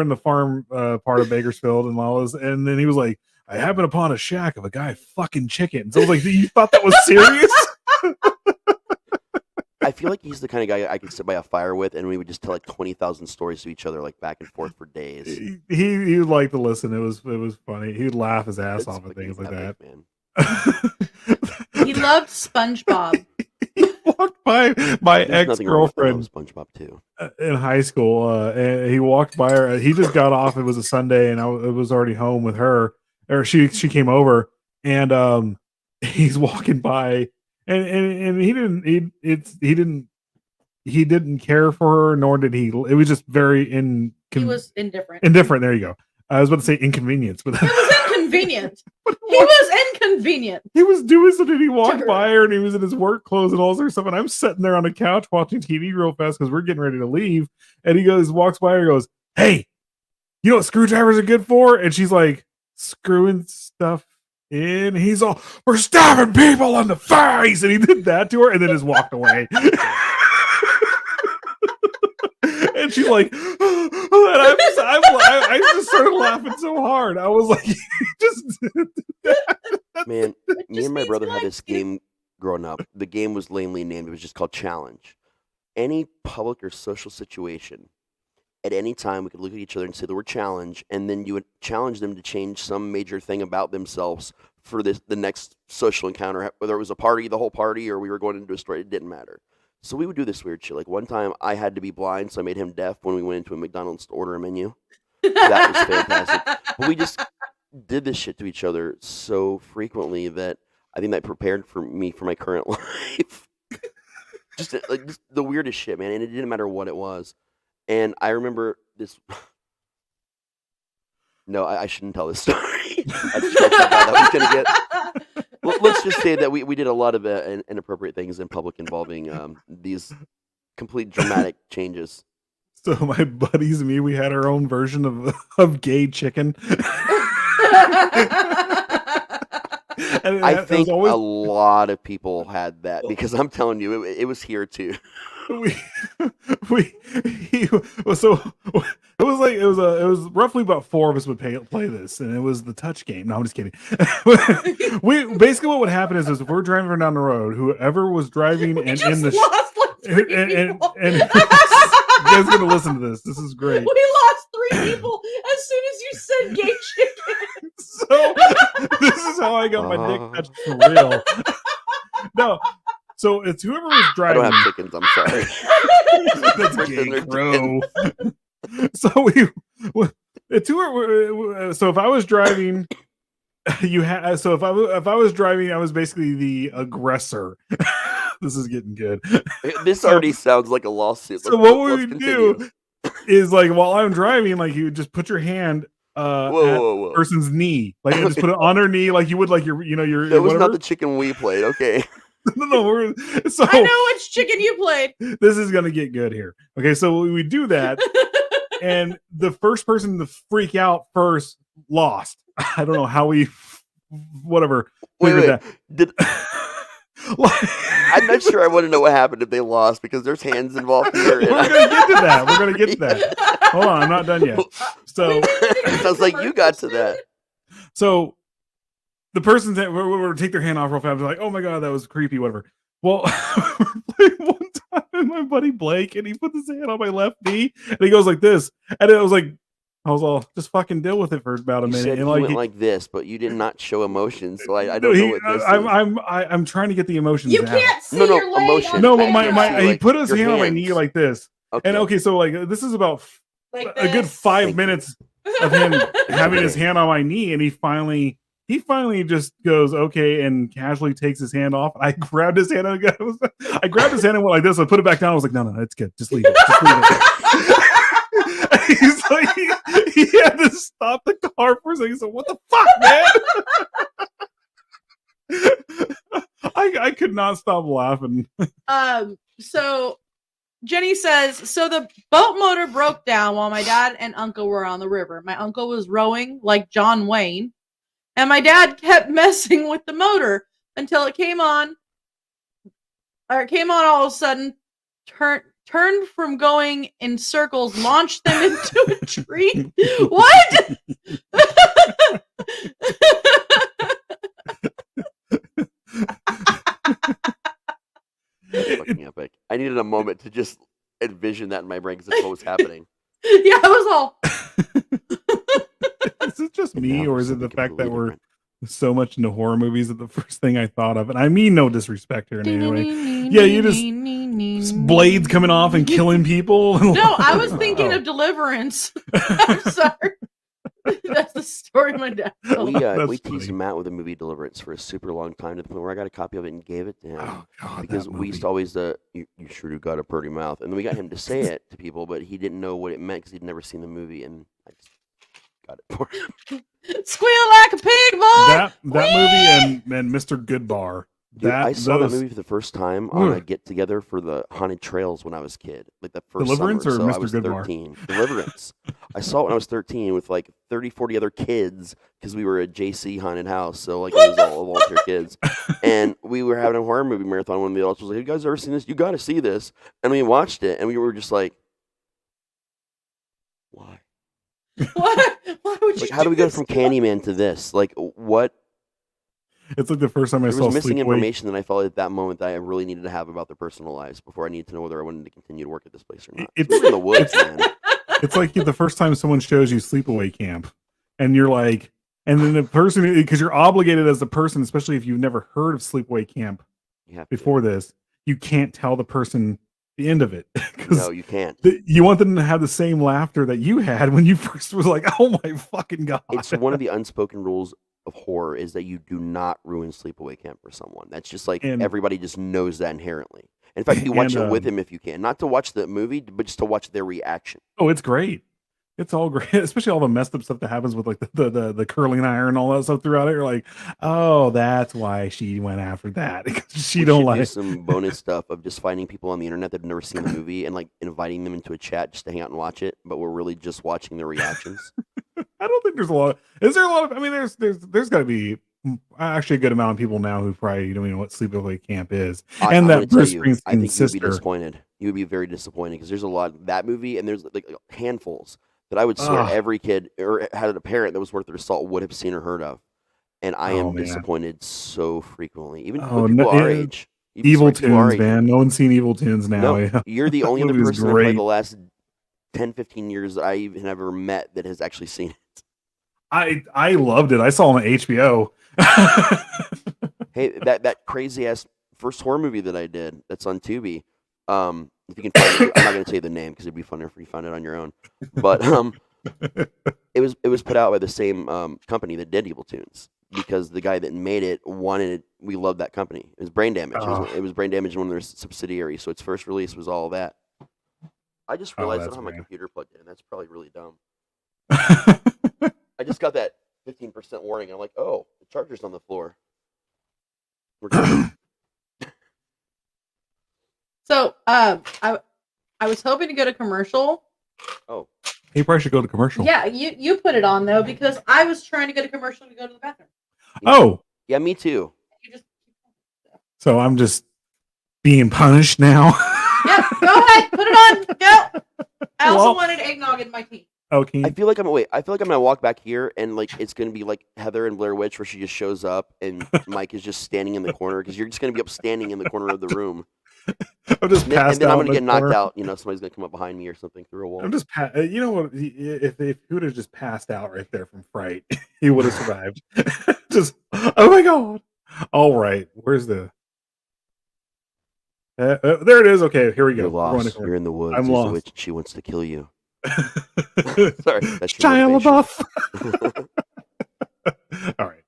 in the farm part of Bakersfield and all this, and then he was like, I happened upon a shack of a guy fucking chickens. I was like, you thought that was serious? I feel like he's the kind of guy I could sit by a fire with, and we would just tell like 20,000 stories to each other, like back and forth for days. He liked to listen. It was funny. He'd laugh his ass off at things like that. Man. He loved SpongeBob. He walked by my There's nothing wrong with ex-girlfriend SpongeBob too. in high school, and he walked by her. He just got off. It was a Sunday, and I was already home with her. Or she came over, and he's walking by, and he didn't care for her, nor did he. It was just very He was indifferent. indifferent. There you go. I was about to say inconvenience, but It was inconvenient. He was inconvenient. he was doing something. He walked her. by her, and he was in his work clothes and all this other stuff. And I'm sitting there on the couch watching TV real fast because we're getting ready to leave. And he walks by her, and goes, "Hey, you know what screwdrivers are good for?" And she's like, screwing stuff in. He's all, "We're stabbing people in the face," and he did that to her, and then just walked away. And she's like, and I just started laughing so hard. I was like, just Man, me just and my means brother had like this game growing up. The game was lamely named. It was just called Challenge. Any public or social situation, at any time, we could look at each other and say the word challenge, and then you would challenge them to change some major thing about themselves for the next social encounter, whether it was a party, the whole party, or we were going into a store. It didn't matter. So we would do this weird shit. Like one time, I had to be blind, so I made him deaf when we went into a McDonald's to order a menu. That was fantastic. But we just did this shit to each other so frequently that I think that prepared for me for my current life. just the weirdest shit, man, and it didn't matter what it was. And I remember this. No, I shouldn't tell this story. Let's just say that we did a lot of inappropriate things in public involving these complete dramatic changes. So my buddies and me, we had our own version of gay chicken. I think always... a lot of people had that because I'm telling you, it was here too. It was roughly about 4 of us would play this, and it was the touch game. No, I'm just kidding. We basically what would happen is if we're driving down the road, whoever was driving and in the and you guys gonna listen to this. This is great. We lost 3 people as soon as you said gay chicken. So this is how I got my dick touched for real. No. So it's whoever was driving. I don't have chickens. I'm sorry. That's gay, bro. So it's whoever. So if I was driving, you had. So if I was driving, I was basically the aggressor. This is getting good. This already sounds like a lawsuit. So what we would do is like while I'm driving, like you would just put your hand. Whoa. Person's knee, like just put it on her knee, like you would like your. That was not the chicken we played. Okay. No, so I know which chicken you played. This is gonna get good here. Okay, so we do that, and the first person to freak out first lost. I don't know how we, whatever. Wait. I'm not sure I want to know what happened if they lost because there's hands involved here. We're gonna get to that. Hold on, I'm not done yet. So it sounds like you got to that. So. The person that would take their hand off real fast, like, "Oh my god, that was creepy." Whatever. Well, we played one time, and my buddy Blake, and he put his hand on my left knee, and he goes like this, and I was all, just fucking deal with it for about a minute. Said and he went like this, but you did not show emotion, so I don't know what this is. I'm trying to get the emotions. You out. can't see your leg. Emotion. No, but he put his hand on my knee like this, okay. And so like this is about a good 5 minutes of him having his hand on my knee, and he finally just goes, okay, and casually takes his hand off. I grabbed his hand and went like this. I put it back down. I was like, no, it's good. Just leave it. He's like, he had to stop the car for a second. He said, what the fuck, man? I could not stop laughing. So Jenny says, so the boat motor broke down while my dad and uncle were on the river. My uncle was rowing like John Wayne. And my dad kept messing with the motor until it came on all of a sudden, turned from going in circles, launched them into a tree. What? Fucking epic. I needed a moment to just envision that in my brain because it's what was happening. Yeah, it was all. Is it just me, or is it the fact that we're so much into horror movies that the first thing I thought of, and I mean no disrespect here in any way. Yeah, you just blades coming off and killing people. No, I was thinking of Deliverance. I'm sorry. That's the story my dad told. We teased Matt with the movie Deliverance for a super long time to the point where I got a copy of it and gave it to him. Oh, God, because we used to always, you sure do got a pretty mouth. And then we got him to say it to people, but he didn't know what it meant because he'd never seen the movie, and I just got it for him. Squeal like a pig, boy! That movie and Mr. Goodbar. Dude, I saw that movie for the first time on a get-together for the Haunted Trails when I was a kid. Like the first Deliverance summer, or so Mr. I was Goodbar? 13. Deliverance. I saw it when I was 13 with like 30, 40 other kids because we were a JC haunted house. So like it was all volunteer kids. And we were having a horror movie marathon. One of the adults was like, "Have you guys ever seen this? You got to see this." And we watched it and we were just like, why? What? Why would you Like, how do we go from Candyman to this? Like, what? It's like the first time I There saw was missing Sleepaway. information that I felt at that moment that I really needed to have about their personal lives before I needed to know whether I wanted to continue to work at this place or not. It's- We were in the woods, man. It's like the first time someone shows you Sleepaway Camp, and you're like, And then the person, because you're obligated as a person, especially if you've never heard of sleepaway camp before this, you can't tell the person the end of it. No, you can't. You want them to have the same laughter that you had when you first was like, oh my fucking God. It's one of the unspoken rules of horror is that you do not ruin sleepaway camp for someone. That's just like everybody just knows that inherently. In fact, you watch it with them if you can. Not to watch the movie, but just to watch their reaction. Oh, it's great. It's all great, especially all the messed up stuff that happens with like the curling iron and all that stuff throughout it. You're like, oh, that's why she went after that, because she don't like do some bonus stuff of just finding people on the internet that have never seen the movie and like inviting them into a chat just to hang out and watch it, but we're really just watching their reactions. I don't think there's a lot. Is there a lot of? I mean, there's got to be actually a good amount of people now who probably don't even know what sleepaway camp is, and that Bruce Springsteen's sister. You'd be disappointed. You would be very disappointed because there's a lot of that movie, and there's like handfuls that I would swear every kid or had a parent that was worth their salt would have seen or heard of. And I am disappointed so frequently. Even people our age. Evil Tunes, man. No one's seen Evil Tunes now. No, you're the only other person in probably the last 10, 15 years that I even have ever met that has actually seen it. I loved it. I saw it on HBO. Hey, that crazy ass first horror movie that I did that's on Tubi. If you can find it, I'm not going to say the name because it'd be funnier if you found it on your own. But it was put out by the same company that did Evil Tunes because the guy that made it wanted it. We loved that company. It was Brain Damage. It was Brain Damage in one of their subsidiaries. So its first release was all that. I just realized I don't have my computer plugged in. That's probably really dumb. I just got that 15% warning. I'm like, oh, the charger's on the floor. We're good. So, I was hoping to go to commercial. Oh, you probably should go to commercial. Yeah, you put it on though because I was trying to get a commercial to go to the bathroom. Oh, yeah, me too. So I'm just being punished now. Yeah, go ahead, put it on. Go. I also wanted eggnog in my tea. Okay. I feel like I'm gonna walk back here and like it's gonna be like Heather and Blair Witch where she just shows up and Mike is just standing in the corner because you're just gonna be up standing in the corner of the room. I'm just passed and then out I'm gonna get knocked corner. out. You know, somebody's gonna come up behind me or something through a wall. I'm just you know what? If he would have just passed out right there from fright, he would have survived. Just oh my God! All right, where's the? There it is. Okay, here we go. You're lost. You're in the woods. I'm lost. Witch. She wants to kill you. Sorry, that's Shia LaBeouf. All right.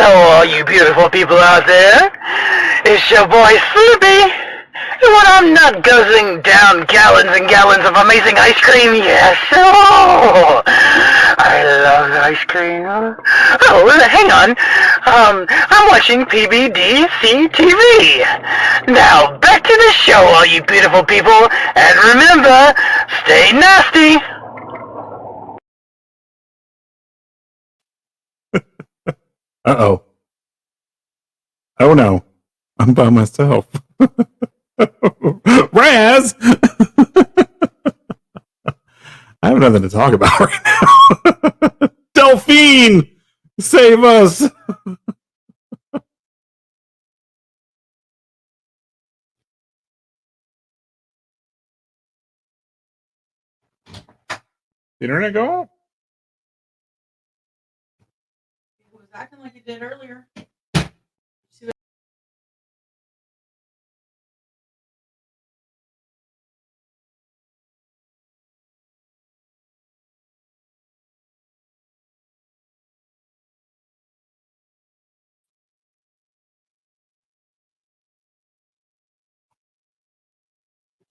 Hello, all you beautiful people out there. It's your boy Sloopy. And when I'm not guzzling down gallons and gallons of amazing ice cream, yes, oh, I love ice cream. Oh, hang on. I'm watching PBDC TV. Now, back to the show, all you beautiful people. And remember, stay nasty. Uh-oh. Oh no. I'm by myself. Raz! I have nothing to talk about right now. Delphine! Save us! The internet go off? It was acting like it did earlier.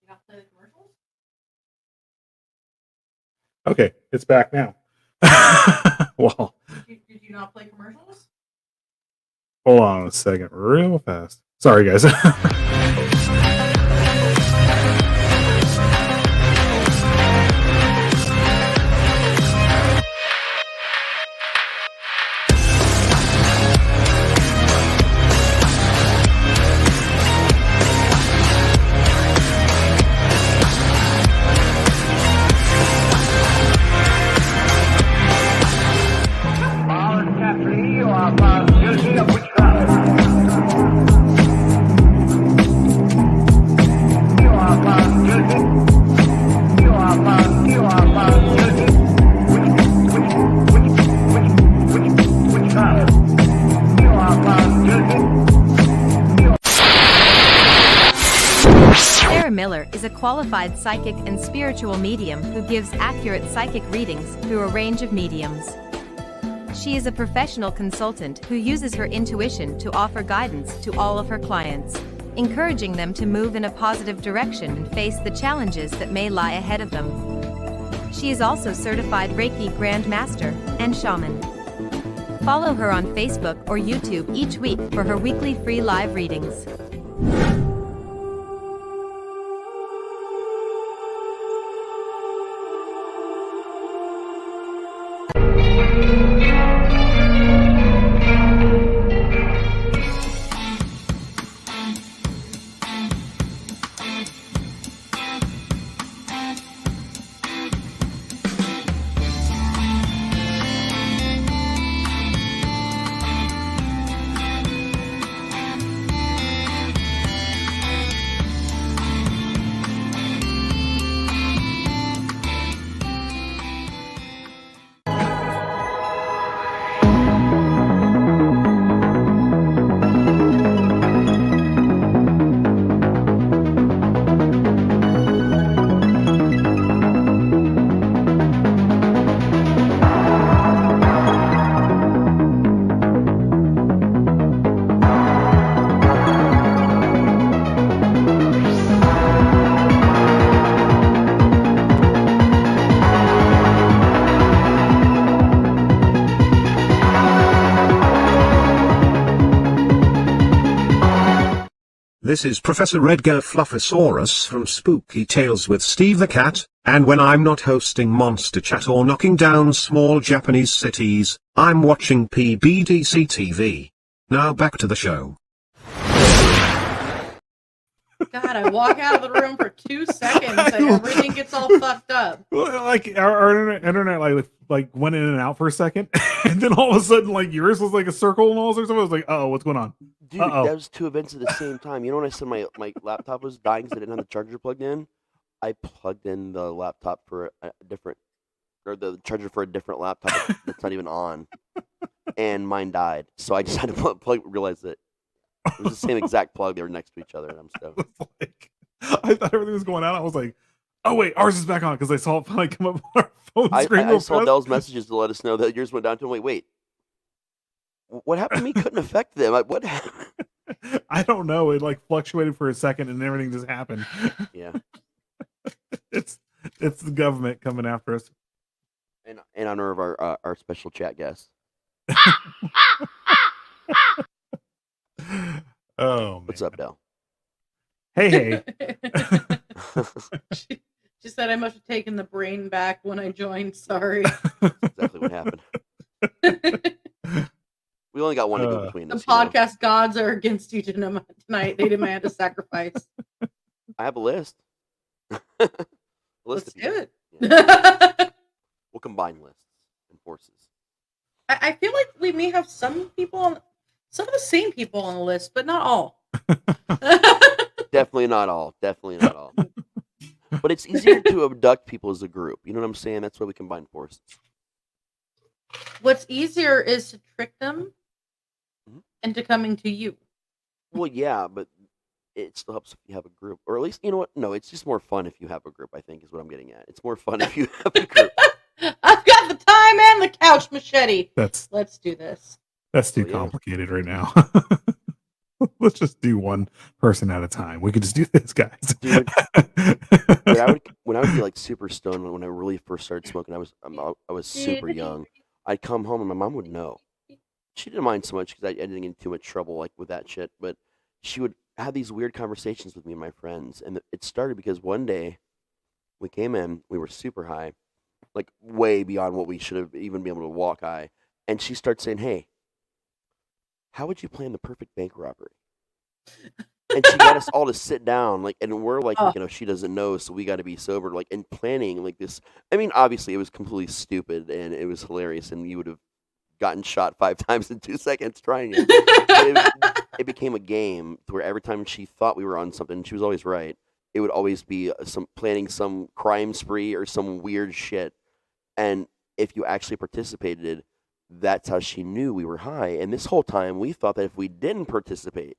Not play the commercials? Okay, it's back now. Well, Did you not play commercials? hold on a second, real fast. Sorry, guys. Miller is a qualified psychic and spiritual medium who gives accurate psychic readings through a range of mediums. She is a professional consultant who uses her intuition to offer guidance to all of her clients, encouraging them to move in a positive direction and face the challenges that may lie ahead of them. She is also certified Reiki Grand Master and Shaman. Follow her on Facebook or YouTube each week for her weekly free live readings. This is Professor Edgar Fluffosaurus from Spooky Tales with Steve the Cat, and when I'm not hosting Monster Chat or knocking down small Japanese cities, I'm watching PBDC TV. Now back to the show. God, I walk out of the room for 2 seconds and everything gets all fucked up. Like our internet like went in and out for a second, and then all of a sudden like yours was like a circle and all sorts of stuff. I was like, oh, what's going on? Dude, that was 2 events at the same time. You know when I said my laptop was dying because I didn't have the charger plugged in? I plugged in the laptop for the charger for a different laptop that's not even on, and mine died. So I just had to realize that it was the same exact plug. They were next to each other, and I'm stoked. I thought everything was going out. I was like, oh wait, ours is back on because I saw it finally come up on our phone screen. I saw Dell's messages to let us know that yours went down to wait. What happened to me couldn't affect them. What happened? I don't know. It like fluctuated for a second and everything just happened. Yeah. It's the government coming after us. In honor of our special chat guest. Oh, man. What's up, Del? Hey. She said I must have taken the brain back when I joined. Sorry. That's exactly what happened. We only got one to go between us. The podcast gods are against you tonight. They demand a sacrifice. I have a list. Let's do it. Yeah. We'll combine lists and forces. I feel like we may have some of the same people on the list, but not all. Definitely not all. But it's easier to abduct people as a group. You know what I'm saying? That's why we combine forces. What's easier is to trick them into coming to you. Well, yeah, but it still helps if you have a group. Or at least, you know what? No, it's just more fun if you have a group, I think, is what I'm getting at. It's more fun if you have a group. I've got the time and the couch machete. Let's do this. That's too complicated right now. Let's just do one person at a time. We could just do this, guys. Dude, when I would be like super stoned when I really first started smoking, I was super young. I'd come home and my mom would know. She didn't mind so much because I didn't get in too much trouble like with that shit. But she would have these weird conversations with me and my friends, and it started because one day we came in, we were super high, like way beyond what we should have even been able to walk high, and she starts saying, "Hey, how would you plan the perfect bank robbery?" And she got us all to sit down, like, and we're like, she doesn't know, so we got to be sober, like, and planning like this. I mean, obviously, it was completely stupid and it was hilarious, and you would have gotten shot 5 times in 2 seconds trying it. It became a game where every time she thought we were on something, and she was always right, it would always be planning some crime spree or some weird shit. And if you actually participated, that's how she knew we were high. And this whole time, we thought that if we didn't participate,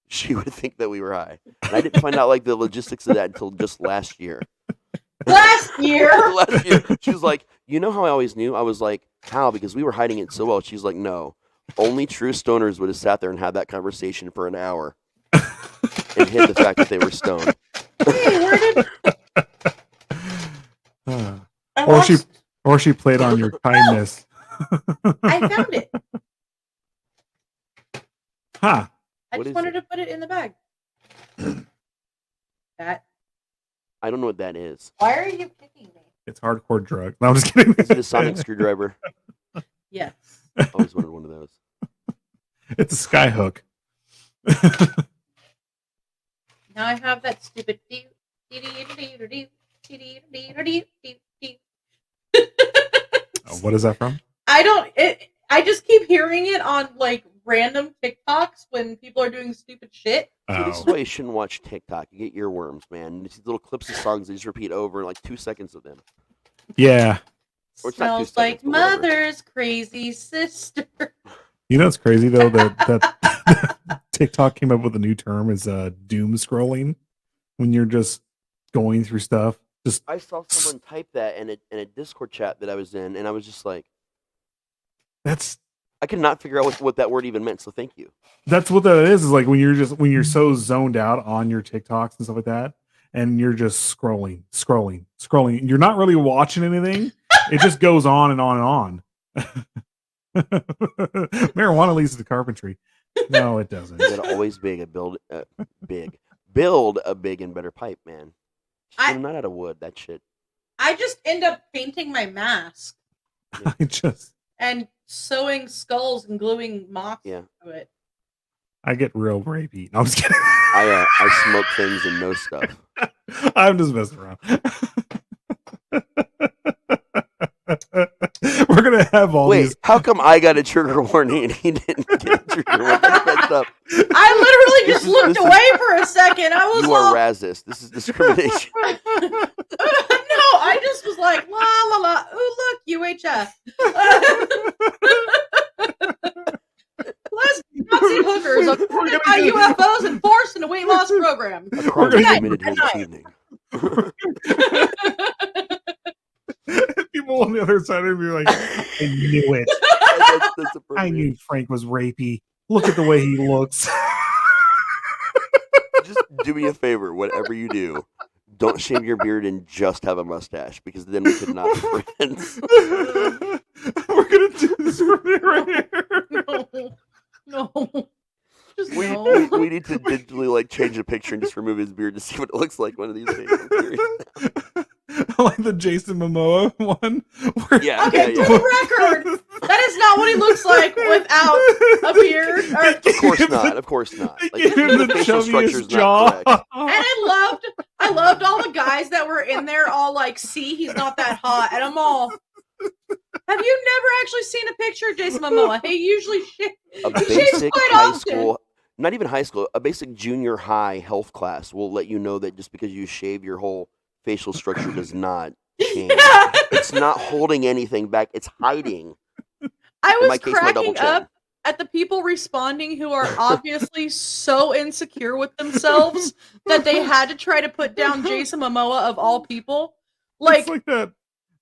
she would think that we were high. And I didn't find out like the logistics of that until just last year. Last year? Last year. She was like, you know how I always knew? I was like, how? Because we were hiding it so well. She's like, no. Only true stoners would have sat there and had that conversation for an hour and hid the fact that they were stoned. Hey, where did... Or she played on your kindness. I found it. Huh. I just wanted to put it in the bag. That. I don't know what that is. Why are you kicking me? It's hardcore drug. No, I'm just kidding. Is it a sonic screwdriver? Yes. I always wanted one of those. It's a sky hook. Now I have that stupid. What is that from? I just keep hearing it on like random TikToks when people are doing stupid shit. See, this is why you shouldn't watch TikTok. You get earworms, man. These little clips of songs they just repeat over like 2 seconds of them. Yeah. Smells like mother's crazy sister. You know what's crazy though that TikTok came up with a new term is doom scrolling, when you're just going through stuff. I saw someone type that in a Discord chat that I was in, and I was just like, I could not figure out what that word even meant. So thank you. That's what that is like when you're so zoned out on your TikToks and stuff like that, and you're just scrolling. You're not really watching anything. It just goes on and on and on. Marijuana leads to carpentry. No, it doesn't. You gotta always build a big and better pipe, man. I'm not out of wood. That shit. I just end up painting my mask. Yeah. And sewing skulls and gluing moths to it. I get real rapey. No, I'm just kidding. I smoke things and know stuff. I'm just messing around. We're gonna have all these. How come I got a trigger warning and he didn't get a trigger warning? I literally just looked away for a second. I was you are racist. This is discrimination. No, I just was like, la la la. Ooh, look, UHF. Plus, Nazi hookers abducted by UFOs and forced in a weight loss program. A crime was committed here this evening. People on the other side would be like, I knew it. That's I appropriate. knew Frank was rapey. Look at the way he looks. Just do me a favor, whatever you do, don't shave your beard and just have a mustache, because then we could not be friends. We're gonna do this from here right here. No. Just We no. we need to digitally like change a picture and just remove his beard to see what it looks like one of these days. I'm curious. Like the Jason Momoa one. Where Yeah, Okay, yeah, for the record, that is not what he looks like without a beard. Of course not. Of course not. They Like, gave him the the facial structure chubbiest is jaw. not correct. And I loved all the guys that were in there all like, see, he's not that hot. And I'm all, have you never actually seen a picture of Jason Momoa? He usually A he shaves basic quite high often. school, not even high school, a basic junior high health class will let you know that just because you shave your whole facial structure does not change. Yeah. It's not holding anything back. It's hiding. I In my was case, my double cracking chin. up at the people responding who are obviously so insecure with themselves that they had to try to put down Jason Momoa of all people. It's like that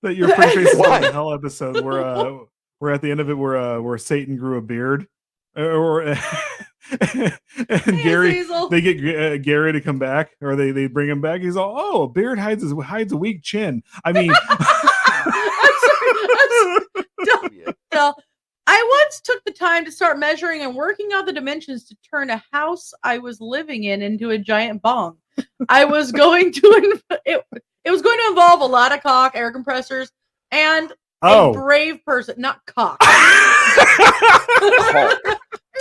your Pretty Faces Why? on Hell episode where at the end of it where Satan grew a beard, and Hey, Gary Azazel. they get Gary to come back, or they bring him back. He's all, oh, a beard hides a weak chin. I mean, So, I once took the time to start measuring and working out the dimensions to turn a house I was living in into a giant bong. I was going to it was going to involve a lot of cock, air compressors, and a brave person, not cock.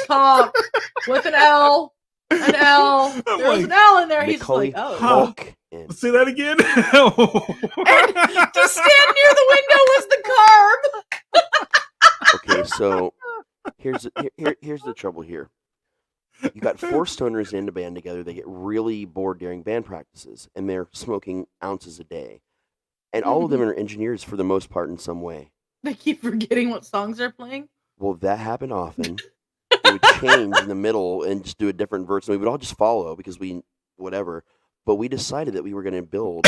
Cock with an L. An L. There was an L in there. He's Macaulay like, oh. Culkin. Say that again. And to stand near the window was the carb. Okay, so here's the trouble here. You got four stoners in a band together. They get really bored during band practices, and they're smoking ounces a day. And all of them are engineers for the most part in some way. They keep forgetting what songs they're playing. Well, that happened often. They would change in the middle and just do a different verse, and we would all just follow because whatever. But we decided that we were going to build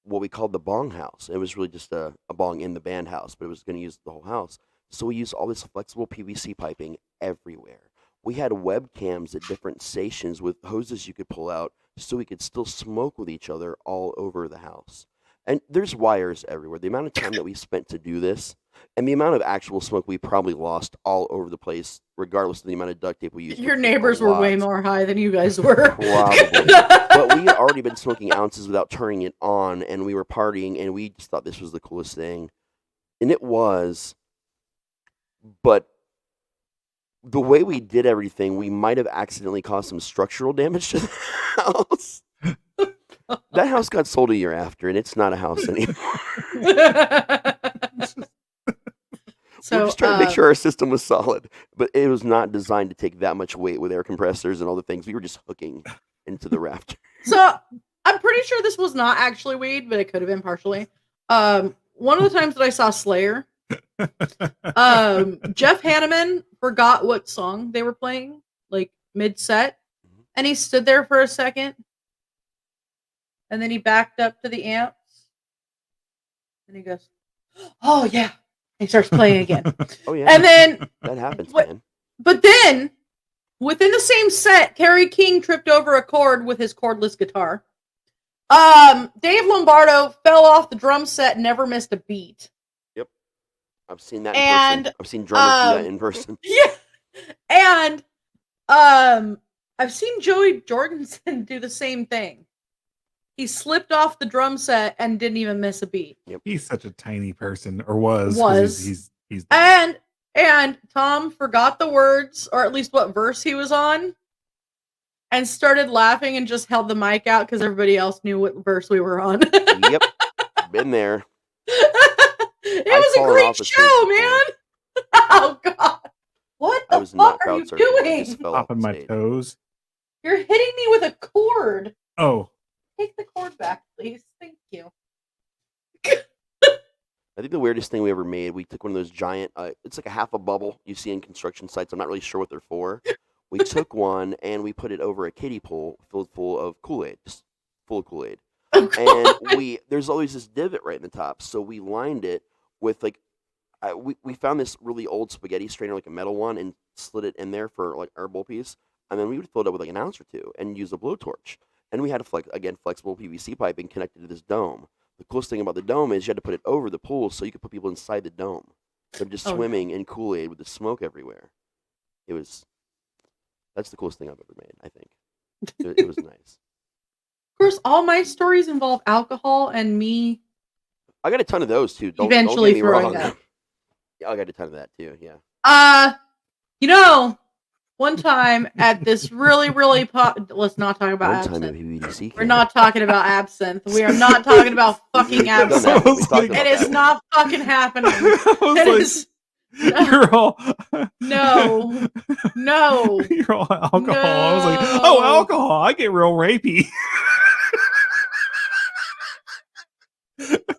what we called the bong house. It was really just a bong in the band house, but it was going to use the whole house. So we used all this flexible PVC piping everywhere. We had webcams at different stations with hoses you could pull out so we could still smoke with each other all over the house. And there's wires everywhere. The amount of time that we spent to do this and the amount of actual smoke we probably lost all over the place, regardless of the amount of duct tape we used. Your neighbors were way more high than you guys were. Probably. But we had already been smoking ounces without turning it on, and we were partying, and we just thought this was the coolest thing. And it was. But the way we did everything, we might have accidentally caused some structural damage to the house. That house got sold a year after, and it's not a house anymore. So, we're just trying to make sure our system was solid, but it was not designed to take that much weight with air compressors and all the things. We were just hooking into the rafters. So I'm pretty sure this was not actually weed, but it could have been partially. One of the times that I saw Slayer, Jeff Hanneman forgot what song they were playing, like mid-set, and he stood there for a second, and then he backed up to the amps, and he goes, "Oh yeah," and he starts playing again. Oh yeah, and then that happens, man. But then, within the same set, Kerry King tripped over a chord with his cordless guitar. Dave Lombardo fell off the drum set and never missed a beat. Yep. I've seen that in person. I've seen drummers do that in person. Yeah. And I've seen Joey Jorgensen do the same thing. He slipped off the drum set and didn't even miss a beat. Yep. He's such a tiny person, or was. He's And Tom forgot the words, or at least what verse he was on, and started laughing and just held the mic out because everybody else knew what verse we were on. Yep. Been there. It was a great show, man. Oh God. What the fuck are you doing? Popping my toes. You're hitting me with a cord. Oh. Take the cord back, please. Thank you. I think the weirdest thing we ever made, we took one of those giant, it's like a half a bubble you see in construction sites. I'm not really sure what they're for. We took one and we put it over a kiddie pool filled full of Kool-Aid, just full of Kool-Aid. Oh, and there's always this divot right in the top. So we lined it with like we found this really old spaghetti strainer, like a metal one, and slid it in there for like our bowl piece, and then we would fill it up with like an ounce or two and use a blowtorch. And we had a flexible PVC piping connected to this dome. The coolest thing about the dome is you had to put it over the pool so you could put people inside the dome. They're just swimming in Kool-Aid with the smoke everywhere. That's the coolest thing I've ever made, I think. It was nice. Of course, all my stories involve alcohol and me. I got a ton of those too. Don't get me wrong. Yeah, I got a ton of that too. Yeah. One time at this really let's not talk about absinthe. We're not talking about absinthe. We are not talking about fucking absinthe. It is not fucking happening. You're all no. You're all alcohol. No. I was like, oh, alcohol. I get real rapey.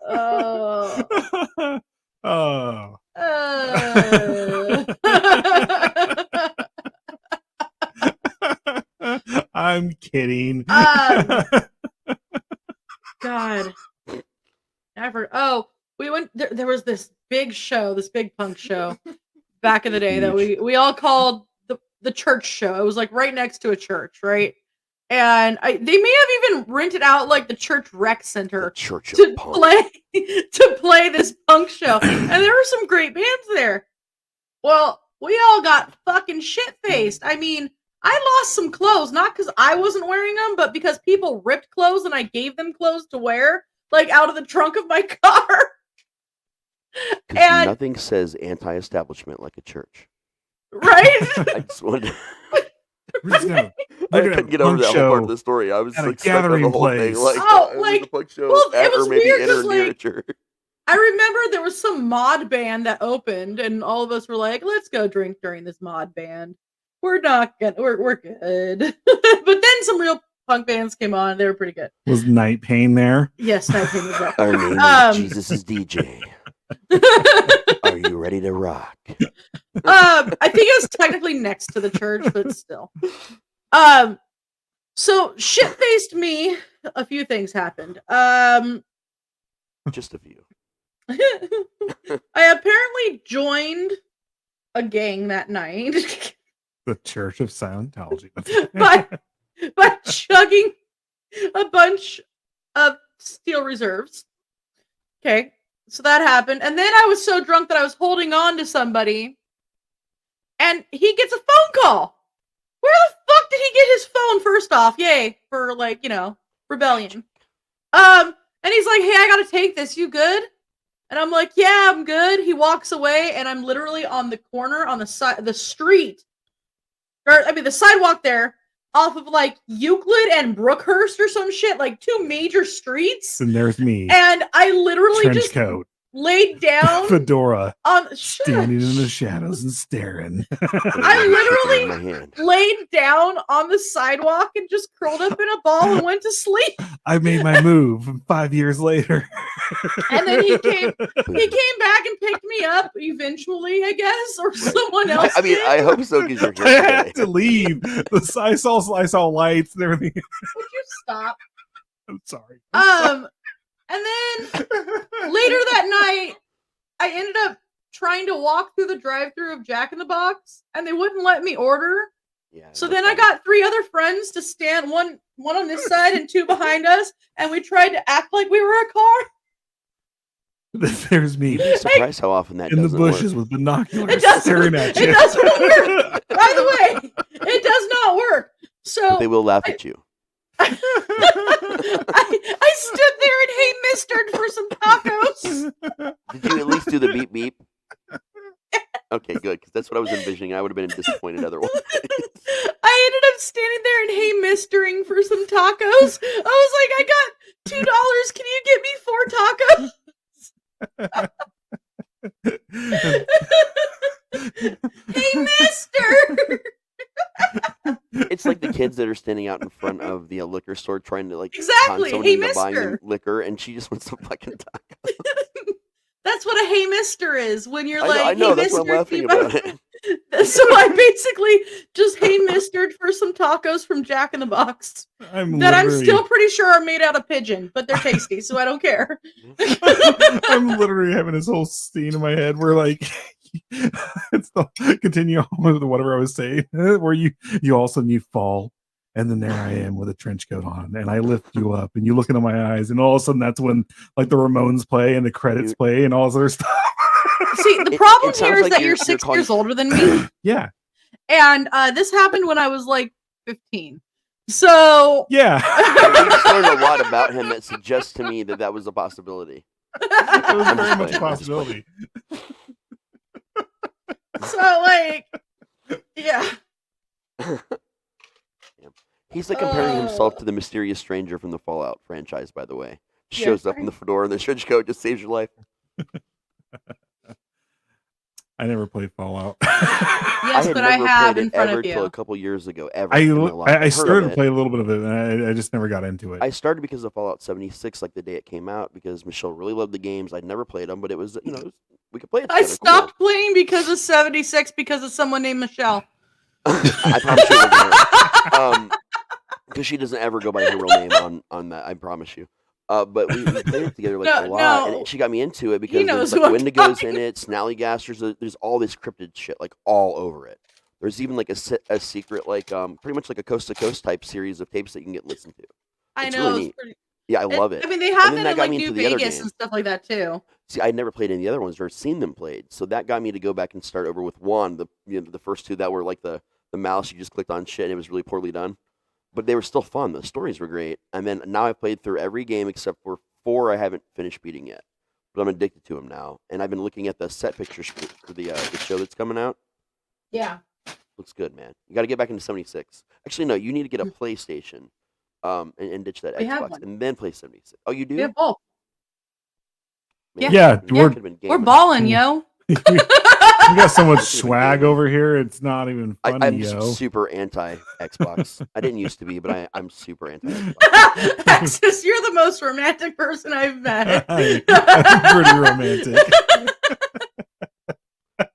Oh. I'm kidding. God. Never. Oh, we went. There was this big show, this big punk show back in the day that we all called the church show. It was like right next to a church, right? And they may have even rented out like the church rec center to play this punk show. And there were some great bands there. Well, we all got fucking shit-faced. I mean, I lost some clothes, not because I wasn't wearing them, but because people ripped clothes and I gave them clothes to wear, like out of the trunk of my car. And nothing says anti-establishment like a church. Right? I just wanted to... I couldn't get over that whole part of the story. I was like stuck on the whole thing. Like, it was a punk show or maybe in or near a church. I remember there was some mod band that opened, and all of us were like, "Let's go drink during this mod band. We're good." But then some real punk bands came on. They were pretty good. Was Night Pain there? Yes, Night Pain was there. Our name is Jesus is DJ. Are you ready to rock? I think it was technically next to the church, but still. So shit-faced me. A few things happened. Just a few. I apparently joined a gang that night. The Church of Scientology. by chugging a bunch of Steel Reserves. Okay, so that happened. And then I was so drunk that I was holding on to somebody. And he gets a phone call. Where the fuck did he get his phone first off? Yay, for rebellion. And he's like, "Hey, I gotta take this. You good?" And I'm like, "Yeah, I'm good." He walks away, and I'm literally on the corner on the side, the street, the sidewalk there, off of like Euclid and Brookhurst or some shit, like two major streets. And there's me. And I literally trench just coat, laid down, fedora, standing in the shadows and staring. I literally laid down on the sidewalk and just curled up in a ball and went to sleep. I made my move 5 years later. And then he came back and picked me up eventually, I guess, or someone else. I mean, I hope so, because you're here today. I had to leave. I saw lights and everything. Would you stop? I'm sorry. And then later that night, I ended up trying to walk through the drive-thru of Jack in the Box, and they wouldn't let me order. Yeah, so then I got 3 other friends to stand, one on this side and 2 behind us, and we tried to act like we were a car. There's me. You'd be surprised how often that in the bushes work. With binoculars staring at you. It doesn't work. By the way, it does not work. So but they will laugh at you. I stood there and hey mistered for some tacos. Did you at least do the beep beep? Okay, good, because that's what I was envisioning. I would have been disappointed otherwise. I ended up standing there and hey mistering for some tacos. I was like, "I got $2. Can you get me 4 tacos?" Hey mister. It's like the kids that are standing out in front of the liquor store trying to exactly. Con someone into buying them liquor, and she just wants some fucking tacos. That's what a hey mister is when you're I know hey that's mister, what I'm laughing about it. So I basically just hey mistered for some tacos from Jack in the Box I'm still pretty sure are made out of pigeon, but they're tasty, so I don't care. I'm literally having this whole scene in my head where like it's the continue on with whatever I was saying, where you all of a sudden you fall, and then there I am with a trench coat on, and I lift you up, and you look into my eyes, and all of a sudden that's when like the Ramones play and the credits play and all this other stuff. See, the problem here is that you're 6 years older than me. Yeah. And this happened when I was like 15. So yeah, I've learned a lot about him that suggests to me that was a possibility. It was very much a possibility. So like, yeah. He's like comparing himself to the mysterious stranger from the Fallout franchise, by the way. Shows up in the fedora and the trench coat, just saves your life. I never played Fallout. Yes, but I have in front of you. Till a couple years ago. I started to play a little bit of it, and I just never got into it. I started because of Fallout 76, like the day it came out, because Michelle really loved the games. I'd never played them, but it was, we could play it together. I stopped playing because of 76 because of someone named Michelle. I promise you it wasn't her. Because she doesn't ever go by her real name on that, I promise you. But we played it together a lot, and she got me into it because there's like Wendigos in it, Snallygasters. There's all this cryptid shit like all over it. There's even like a secret like pretty much like a coast to coast type series of tapes that you can get listened to. I know. Really yeah, I love it. I mean, they have it in like New Vegas and stuff like that too. See, I'd never played any of the other ones or seen them played, so that got me to go back and start over with one. The first two that were like the mouse you just clicked on shit and it was really poorly done. But they were still fun. The stories were great. And then now I've played through every game except for 4 I haven't finished beating yet. But I'm addicted to them now. And I've been looking at the set pictures for the show that's coming out. Yeah. Looks good, man. You got to get back into 76. Actually, no, you need to get a PlayStation and ditch that Xbox and then play 76. Oh, you do? We have both. Man, yeah. We're balling, yo. We got so much swag over here. It's not even funny, I'm yo. super anti-Xbox. I didn't used to be, but I'm super anti-Xbox. Hexxus, you're the most romantic person I've met. I'm pretty romantic.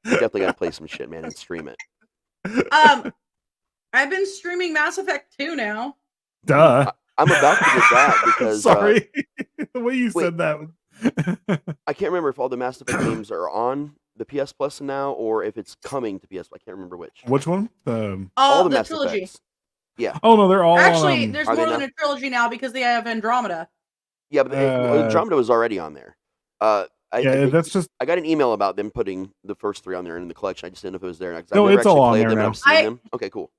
You definitely got to play some shit, man, and stream it. I've been streaming Mass Effect 2 now. Duh. I'm about to get that because... Sorry. The way you said that. I can't remember if all the Mass Effect games are on the PS Plus now, or if it's coming to PS. I can't remember which. Which one? All the Mass trilogy. Effects. Yeah. Oh no, they're all actually. There's more than a trilogy now because they have Andromeda. Yeah, but Andromeda was already on there. That's just. I got an email about them putting the first 3 on there in the collection. I just didn't know if it was there. No, it's all on there now. I've seen them. Okay, cool.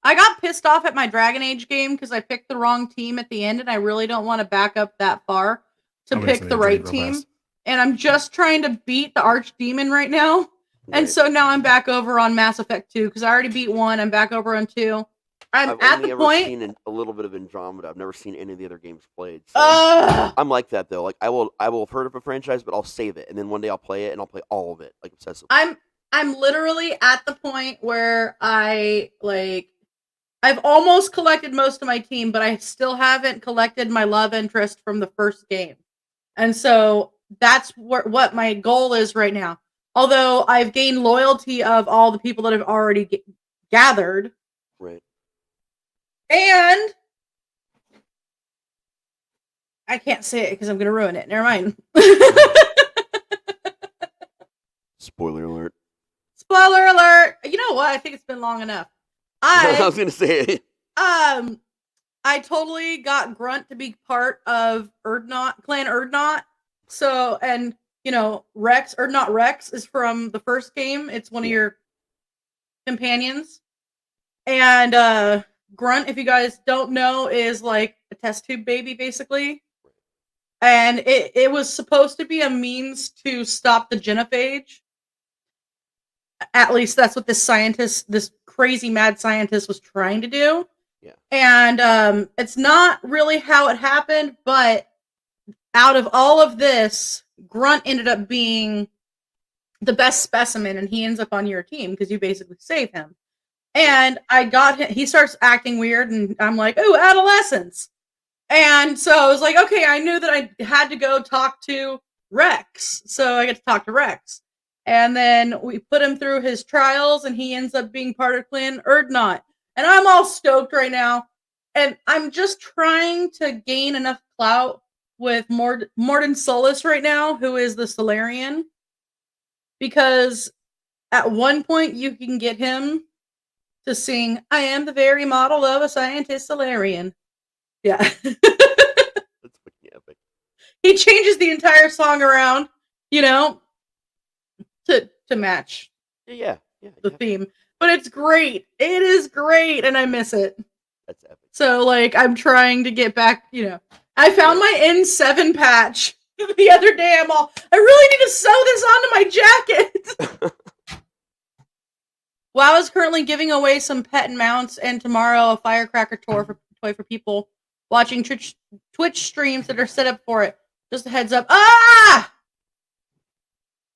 I got pissed off at my Dragon Age game because I picked the wrong team at the end, and I really don't want to back up that far to pick the right team. And I'm just trying to beat the Archdemon right now. Right. And so now I'm back over on Mass Effect 2 because I already beat 1. I'm back over on 2. I've only ever seen a little bit of Andromeda. I've never seen any of the other games played. So I'm like that though. Like I will have heard of a franchise, but I'll save it, and then one day I'll play it and I'll play all of it like obsessively. I'm literally at the point where I've almost collected most of my team, but I still haven't collected my love interest from the first game, and so that's what my goal is right now. Although I've gained loyalty of all the people that I've already gathered. Right. And I can't say it because I'm going to ruin it. Never mind. Spoiler alert. Spoiler alert. You know what? I think it's been long enough. I was going to say it. I totally got Grunt to be part of Clan Erdnot. So, and Erdnot Rex is from the first game. It's one of your companions. And Grunt, if you guys don't know, is like a test tube baby, basically. And it was supposed to be a means to stop the genophage. At least that's what this crazy mad scientist was trying to do. Yeah. And it's not really how it happened, but out of all of this, Grunt ended up being the best specimen, and he ends up on your team because you basically save him. And I got him, he starts acting weird, and I'm like, oh, adolescence. And so I was like, okay, I knew that I had to go talk to Rex. So I get to talk to Rex. And then we put him through his trials, and he ends up being part of Clan Erdnot. And I'm all stoked right now. And I'm just trying to gain enough clout with Morden Solus right now, who is the Solarian. Because at one point you can get him to sing, I am the very model of a scientist Solarian. Yeah. That's fucking epic. He changes the entire song around, to match the theme. But it's great. It is great, and I miss it. That's epic. So, I'm trying to get back, I found my N7 patch the other day. I really need to sew this onto my jacket. WoW is currently giving away some pet and mounts, and tomorrow a firecracker toy for people watching Twitch streams that are set up for it. Just a heads up. Ah!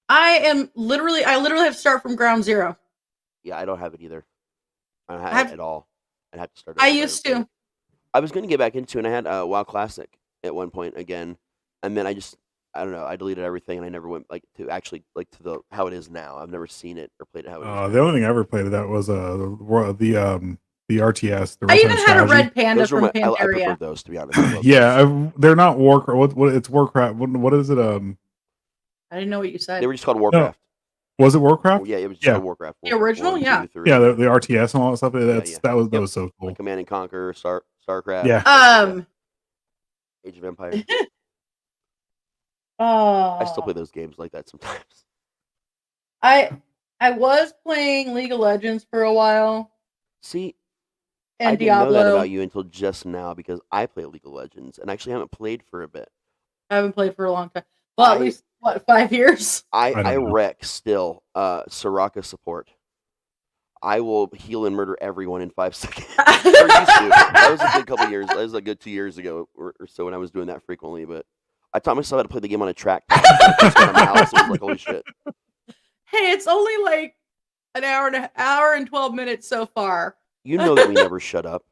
I literally have to start from ground zero. Yeah, I don't have it either. I don't have it at all. I'd have to start. I used to. I was going to get back into it, and I had WoW Classic at one point again, and then I don't know. I deleted everything, and I never went to the how it is now. I've never seen it or played it how it is. The only thing I ever played of that was the RTS. I even had a red panda from Pandaria. I prefer those, to be honest. Yeah, they're not Warcraft. What it's Warcraft. What is it? I didn't know what you said. They were just called Warcraft. No. Was it Warcraft? Yeah, it was just called Warcraft. The original, yeah. Yeah, the RTS and all that stuff. That was so cool. Like Command and Conquer, StarCraft. Yeah. Age of Empires. Oh. I still play those games like that sometimes. I was playing League of Legends for a while. See, and I didn't Diablo. know that about you until just now because I play League of Legends and actually haven't played for a bit. I haven't played for a long time. Well, at least 5 years. I wreck still Soraka support. I will heal and murder everyone in 5 seconds. That was a good couple years. That was a good 2 years ago or so when I was doing that frequently. But I taught myself how to play the game on a track. It was like, holy shit. Hey, it's only an hour and 12 minutes so far. You know that we never shut up.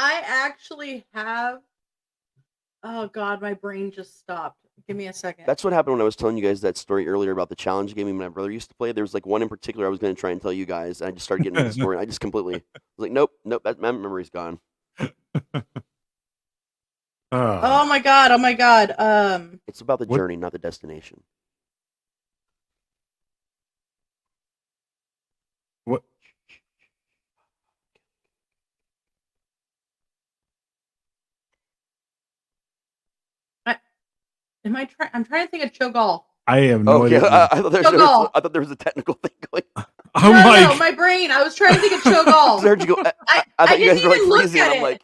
I actually have. Oh God, my brain just stopped. Give me a second. That's what happened when I was telling you guys that story earlier about the challenge game my brother used to play. There was one in particular I was going to try and tell you guys, and I just started getting into the story. And I just completely was like, nope, that memory's gone. Oh my God. It's about the journey, not the destination. What? I'm trying to think of Cho'Gall. I have no idea. I thought there was a technical thing going. No, my brain. I was trying to think of Cho'Gall. I heard you go. I thought you guys were freezing. I'm like,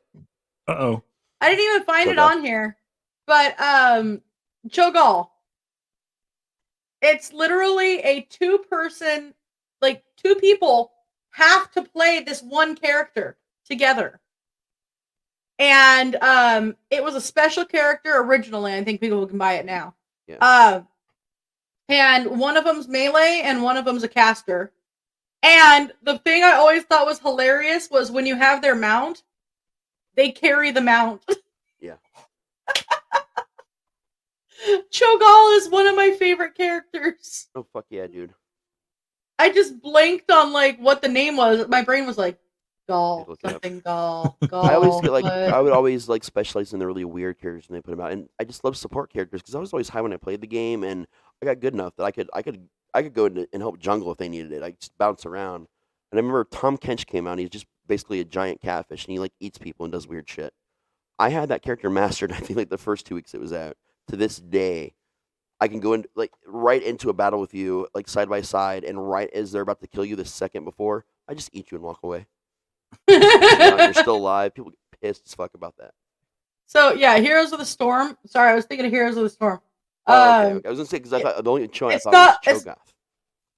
uh-oh. I didn't even find it on here. But Cho'Gall. It's literally a 2-person, 2 people have to play this one character together. And it was a special character originally. I think people can buy it now. Yeah. And one of them's melee and one of them's a caster. And the thing I always thought was hilarious was when you have their mount, they carry the mount. Yeah. Cho'Gall is one of my favorite characters. Oh fuck yeah, dude. I just blanked on what the name was. My brain was like, Gall, something Gall. I would always specialize in the really weird characters when they put them out, and I just love support characters because I was always high when I played the game, and I got good enough that I could go in and help jungle if they needed it. I just bounce around, and I remember Tom Kench came out. And he's just basically a giant catfish, and he eats people and does weird shit. I had that character mastered. I think the first 2 weeks it was out. To this day, I can go in right into a battle with you side by side, and right as they're about to kill you the second before, I just eat you and walk away. You're still alive. People get pissed as fuck about that. So yeah, Heroes of the Storm. Sorry, I was thinking of Heroes of the Storm. Okay. I was gonna say because I thought the only show I thought was Cho'Gath.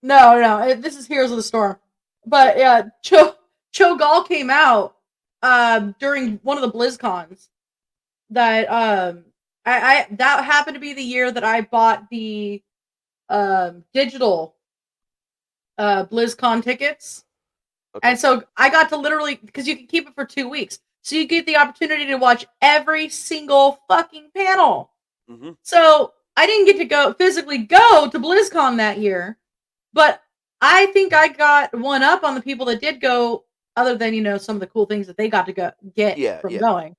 No, this is Heroes of the Storm. But yeah, Cho'Gall came out during one of the BlizzCons. That that happened to be the year that I bought the digital BlizzCon tickets. Okay. And so I got to literally, because you can keep it for 2 weeks, so you get the opportunity to watch every single fucking panel. Mm-hmm. So I didn't get to physically go to BlizzCon that year, but I think I got one up on the people that did go, other than, some of the cool things that they got to get from going.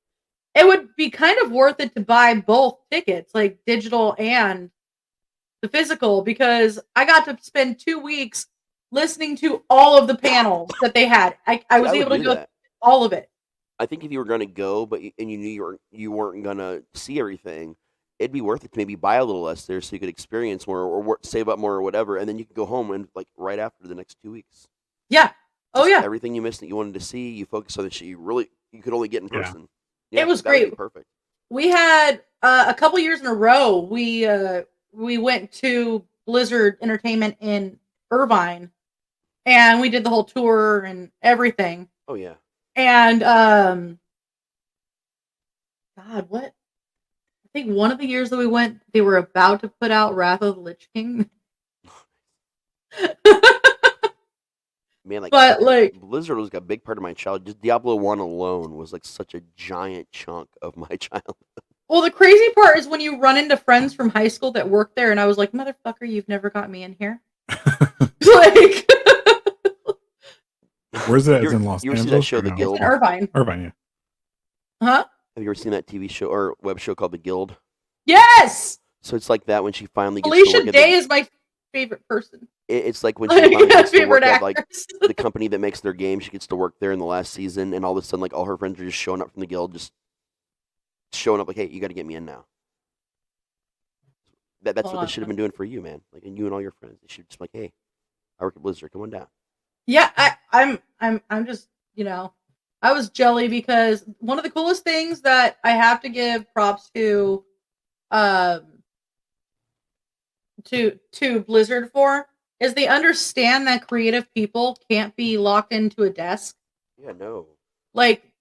It would be kind of worth it to buy both tickets, like digital and the physical, because I got to spend 2 weeks listening to all of the panels that they had. I was able to go through all of it. I think if you were going to go, and you knew you weren't going to see everything, it'd be worth it to maybe buy a little less there so you could experience more or save up more or whatever, and then you could go home and right after the next 2 weeks. Yeah. Yeah. Everything you missed that you wanted to see, you focus on the shit you could only get in person. Yeah, it was great. Perfect. We had a couple years in a row. We went to Blizzard Entertainment in Irvine, and we did the whole tour and everything. Oh yeah. And God, what? I think one of the years that we went, they were about to put out Wrath of the Lich King. Man, but Blizzard was a big part of my childhood. Just Diablo 1 alone was such a giant chunk of my childhood. Well, the crazy part is when you run into friends from high school that work there, and I was like, motherfucker, you've never got me in here. Where's that? It's in Los Angeles. You ever see that show, The Guild? It's in Irvine. Irvine, yeah. Huh? Have you ever seen that TV show or web show called The Guild? Yes! So it's like that when she finally gets Alicia to work Day is my favorite person. It's like when she finally gets to work at the company that makes their game, she gets to work there in the last season, and all of a sudden all her friends are just showing up from the guild, just showing up hey, you got to get me in now. That's what they should have been doing for you, man. And you and all your friends. They should just hey, I work at Blizzard, come on down. Yeah, I'm just, I was jelly because one of the coolest things that I have to give props to Blizzard for is they understand that creative people can't be locked into a desk. Yeah, no.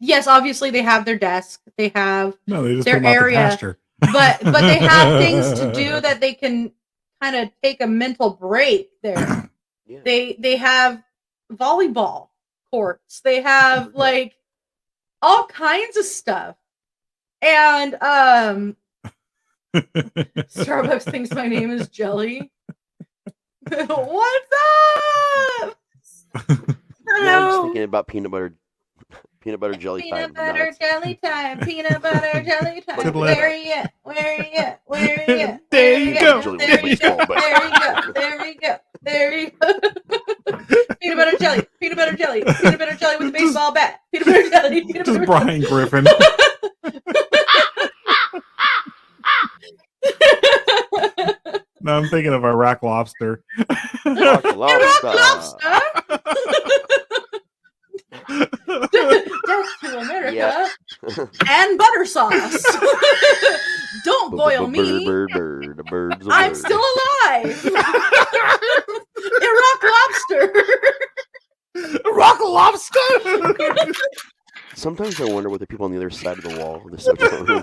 Yes, obviously they have their desk, they have they just their area, but they have things to do that they can kind of take a mental break there. Yeah. They have volleyball courts. They have all kinds of stuff. And Starbucks thinks my name is Jelly. What's up? Hello. I'm just thinking about peanut butter jelly time. Peanut butter jelly time. Peanut butter jelly time. Where are you at? Where are you at? Where are you at? There you go. There we go. There we go. There we go. There you go. Peanut butter jelly. Peanut butter jelly. Peanut butter jelly with a baseball bat. Peanut butter jelly. Peanut butter Brian Griffin. No, I'm thinking of Iraq lobster. Iraq lobster. Death to America and butter sauce. Don't boil me. Birds. I'm still alive. Iraq lobster. Iraq lobster. Sometimes I wonder what the people on the other side of the wall of the central room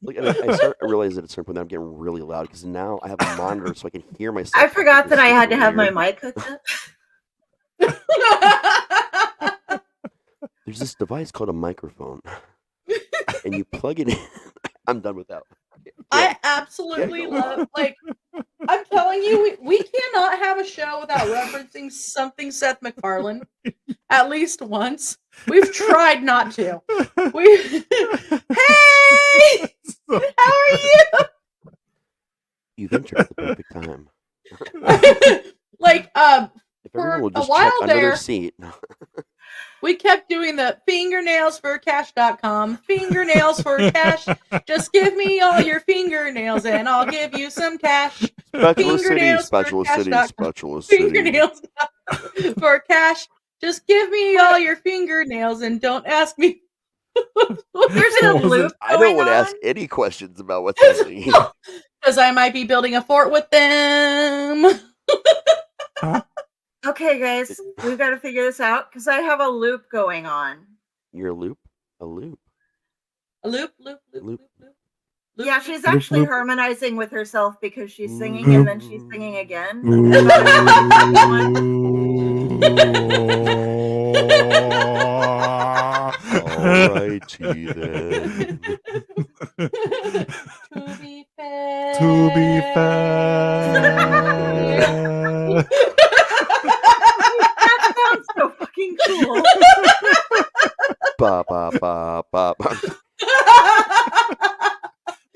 I start to realize that at a certain point that I'm getting really loud because now I have a monitor so I can hear myself. I forgot that I had to have my mic hooked up. There's this device called a microphone, and you plug it in. I'm done with that. I absolutely love. I'm telling you, we cannot have a show without referencing something Seth MacFarlane at least once. We've tried not to. Hey, how are you? You've entered at the perfect time. If everyone will just check under their seat. We kept doing the fingernailsforcash.com. Fingernails for cash. Just give me all your fingernails and I'll give you some cash. Fingernails Fingernails for cash. Just give me all your fingernails and don't ask me. There's a loop. I don't want to ask any questions about what's happening. Because I might be building a fort with them. Huh? Okay, guys, we've got to figure this out because I have a loop going on. Your loop? A loop? A loop. Yeah, she's actually harmonizing with herself because she's singing and then she's singing again. Alrighty then. To be fair. To be fair. That sounds so fucking cool. Ba ba ba ba ba.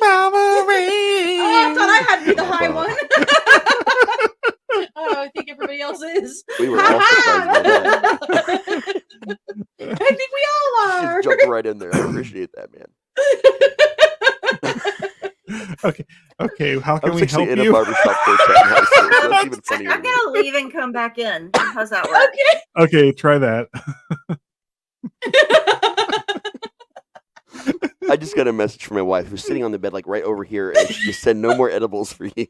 Oh, I thought I had to be the high one. Oh, I think everybody else is. We were all surprised by that. I think we all are. Just jumped right in there. I appreciate that, man. Okay. How I can was we actually help in you? a barbershop quartet in high school, so that's even funnier. I'm gonna leave and come back in. How's that work? Okay, try that. I just got a message from my wife who's sitting on the bed, like right over here, and she just said, "No more edibles for you."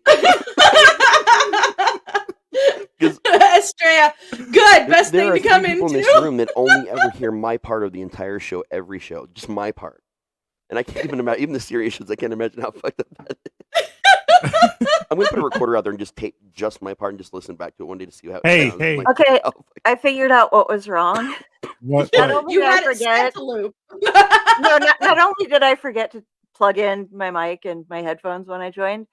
Estrella, good, best there thing to are come three people into. in this room that only ever hear my part of the entire show, every show, just my part. And I can't even imagine, even the serious shows, I can't imagine how fucked up that is. I'm going to put a recorder out there and just tape just my part and just listen back to it one day to see how it sounds. Hey. Like, Okay, oh, I figured out what was wrong. What? Not only You did I had it set forget, to loop. no, not only did I forget to plug in my mic and my headphones when I joined,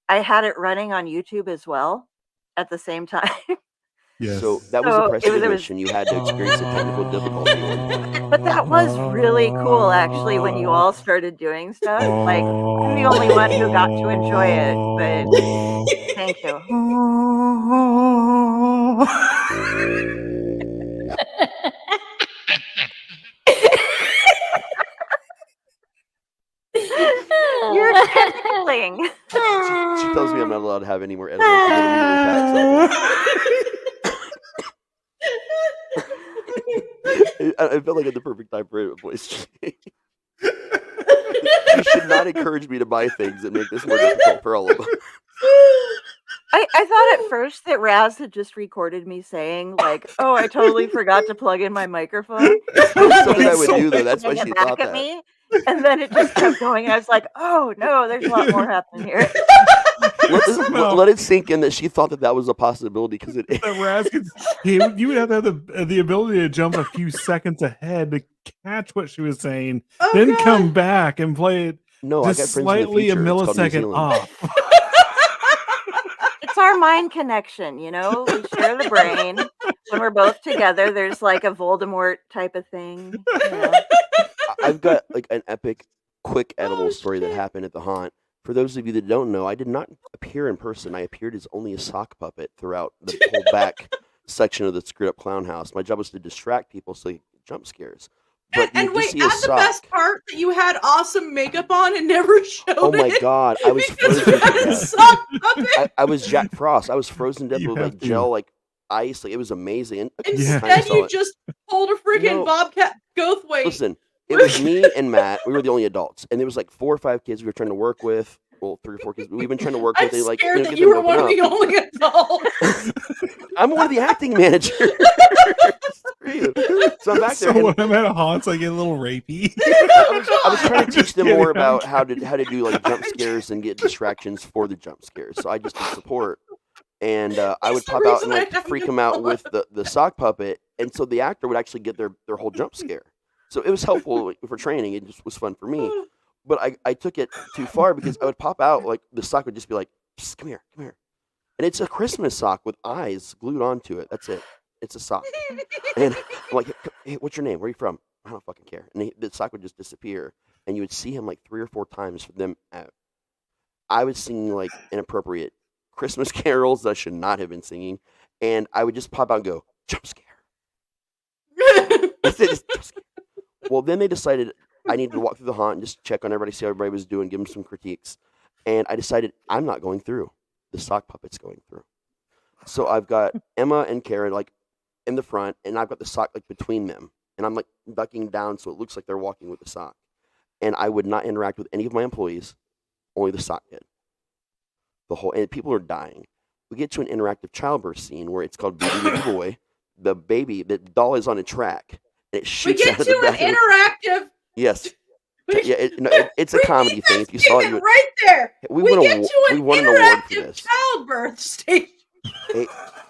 I had it running on YouTube as well at the same time. Yes. So that was So a pressing it was- admission. You had to experience the technical difficulty. But that was really cool, actually, when you all started doing stuff. Like, I'm the only one who got to enjoy it, but thank you. You're tickling. She tells me I'm not allowed to have any more edibles. And then immediately packs up. I felt like at the perfect time for it, voice. You should not encourage me to buy things that make this more difficult for all of us. I thought at first that Raz had just recorded me saying, like, oh, I totally forgot to plug in my microphone. That's something I would do, though. That's why Pointing she it back thought at that. me. And then it just kept going. And I was like, oh, no, there's a lot more happening here. Let it sink in that she thought that was a possibility because it is. That Raz could, you would have to have the ability to jump a few seconds ahead to catch what she was saying, then God. come back and play it No, I got just friends in the slightly a future. It's called New millisecond Zealand. off. It's our mind connection, you know? We share the brain. When we're both together, there's like a Voldemort type of thing. You know? I've got like an epic, quick edible story that happened at the haunt. For those of you that don't know, I did not appear in person. I appeared as only a sock puppet throughout the whole back section of the Screwed Up Clown House. My job was to distract people so you get jump scares. But And you wait, just see add a the sock. best part that you had awesome makeup on and never showed Oh my it. god, I was Because frozen you to had a death. sock puppet. I was Jack Frost. I was frozen to death You with have like to. gel, like ice. Like it was amazing. And I Instead, kinda saw you it. just pulled a freaking No. Bobcat Goldthwait. Listen, it was me and Matt. We were the only adults, and there was like 4 or 5 kids we were trying to work with. Well, 3 or 4 kids. We've been trying to work I'm with. They like scared that get you them were to one of open the only adults. up. I'm one of the acting managers. So I'm back So there. when And I'm at a haunt, I get a little rapey. I was trying to I'm teach just them kidding, more I'm about how to do like jump scares and get distractions for the jump scares. So I just did support, and I would That's the pop out and reason I like have freak you them out on. with the sock puppet, and so the actor would actually get their whole jump scare. So it was helpful for training. It just was fun for me. But I took it too far because I would pop out, like the sock would just be like, "Psst, come here. And it's a Christmas sock with eyes glued onto it. That's it. It's a sock. And I'm like, hey, what's your name? Where are you from? I don't fucking care. And the sock would just disappear. And you would see him like 3 or 4 times for them out. I was singing like inappropriate Christmas carols that I should not have been singing. And I would just pop out and go, jump scare. That's it, just jump scare. Well, then they decided I needed to walk through the haunt and just check on everybody, see how everybody was doing, give them some critiques. And I decided I'm not going through. The sock puppet's going through. So I've got Emma and Karen like in the front, and I've got the sock like between them. And I'm like ducking down so it looks like they're walking with the sock. And I would not interact with any of my employees, only the sock did. And people are dying. We get to an interactive childbirth scene where it's called Baby Boy. The doll is on a track. And it We shoots get out of to the an back of interactive. Yes. We, Yeah, it's a comedy thing. If you saw it, right there. we We won get to we an won an award for interactive this. childbirth station. Hey,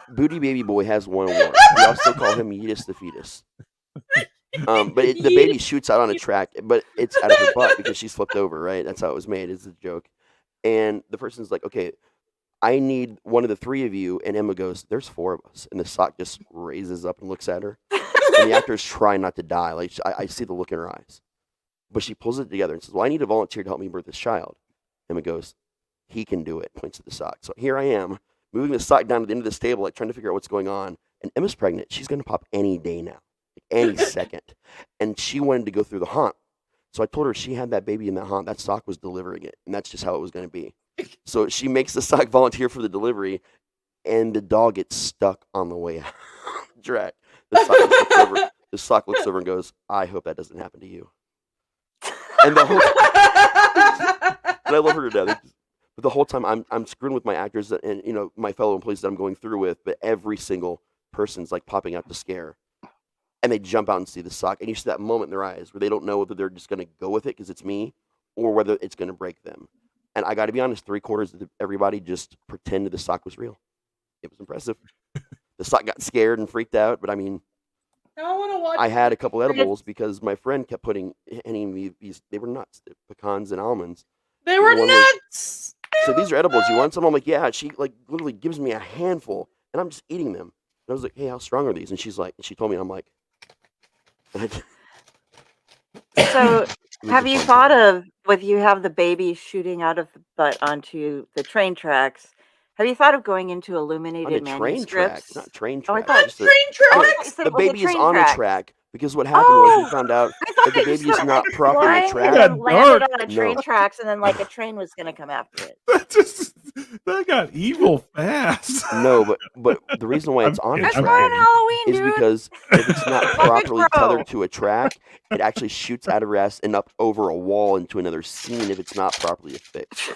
Booty Baby Boy has one award. We also call him Yeetus the Fetus. But the baby shoots out on a track, but it's out of her butt because she's flipped over, right? That's how it was made. It's a joke. And the person's like, okay, I need one of the three of you. And Emma goes, there's four of us. And the sock just raises up and looks at her. And the actor's trying not to die. Like I see the look in her eyes. But she pulls it together and says, well, I need a volunteer to help me birth this child. Emma goes, he can do it, points at the sock. So here I am, moving the sock down to the end of this table, like trying to figure out what's going on. And Emma's pregnant. She's going to pop any day now, like any second. And she wanted to go through the haunt. So I told her she had that baby in that haunt. That sock was delivering it. And that's just how it was going to be. So she makes the sock volunteer for the delivery. And the dog gets stuck on the way out. Drag. The sock looks over and goes, I hope that doesn't happen to you. And the whole and I love her to death. But the whole time I'm screwing with my actors and my fellow employees that I'm going through with, but every single person's like popping out to scare. And they jump out and see the sock. And you see that moment in their eyes where they don't know whether they're just going to go with it because it's me or whether it's going to break them. And I got to be honest, 3/4 of everybody just pretended the sock was real. It was impressive. The sock got scared and freaked out, but I mean, I had a couple edibles because my friend kept putting these. They were nuts, pecans and almonds. They were nuts. So these are edibles. You want some? I'm like, yeah. She like literally gives me a handful, and I'm just eating them. And I was like, hey, how strong are these? And she's like, and she told me, and I'm like, So, have you thought of, with you have the baby shooting out of the butt onto the train tracks, have you thought of going into illuminated manuscripts? Train tracks, not train tracks. Oh, I thought train tracks. The baby is on a track because what happened was we found out that the baby is not properly flying tracked. and then landed on a train tracks, and then like a train was going to come after it. That got evil fast. No, but the reason why it's on a That's track right on Halloween, is dude. because if it's not properly tethered to a track, it actually shoots out of rest and up over a wall into another scene if it's not properly affixed.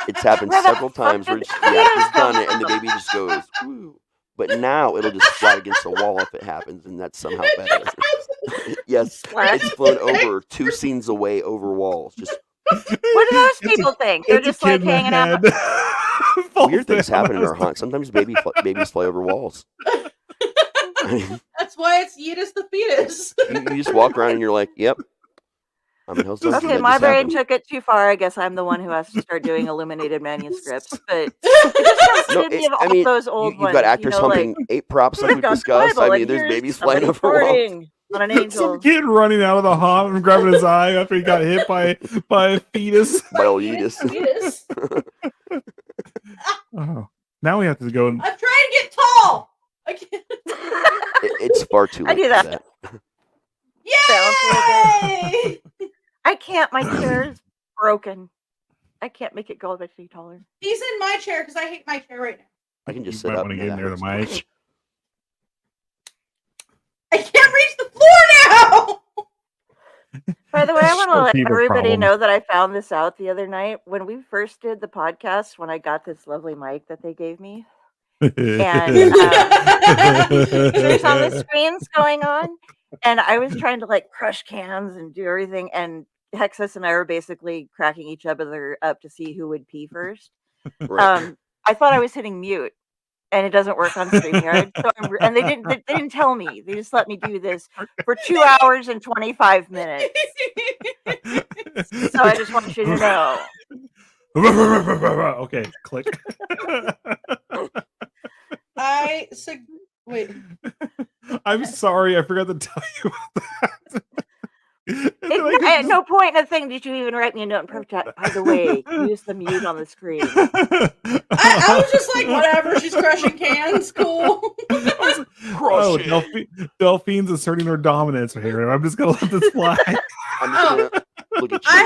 It's happened several times where the actor's done it and the baby just goes, woo. But now it'll just fly against the wall if it happens, and that's somehow better. Yes, it's flown over 2 scenes away over walls. Just what do those people think? They're just like hanging out. Weird things happen in our hunt. Sometimes babies fly over walls. That's why it's Yeetus the fetus. You just walk around and you're like, yep. Okay, my brain took it too far. I guess I'm the one who has to start doing illuminated manuscripts. But those old you've got actors humping 8 props like we've discussed. I mean, there's babies flying over walls. On an angel. Some kid running out of the haunt and grabbing his eye after he got hit by a fetus. By old Yeetus. Oh, now we have to go. I'm trying to get tall. I can't. It's far too late. I do that. Yay! I can't. My chair is broken. I can't make it go a bit taller. He's in my chair because I hate my chair right now. I can just sit up and get near the mic. I can't reach the floor now. By the way, I want to let everybody know that I found this out the other night when we first did the podcast. When I got this lovely mic that they gave me, and there's on the screens going on, and I was trying to like crush cans and do everything, and Hexxus and I were basically cracking each other up to see who would pee first. Right. I thought I was hitting mute, and it doesn't work on StreamYard. And they didn't tell me. They just let me do this for 2 hours and 25 minutes. So I just want you to know. Okay, click. Wait. I'm sorry, I forgot to tell you about that. At no point in the thing did you even write me a note and protect. By the way, use the mute on the screen. I was just like, whatever. She's crushing cans. Cool. Delphine's asserting her dominance here. I'm just gonna let this fly. I'm just gonna look at you. I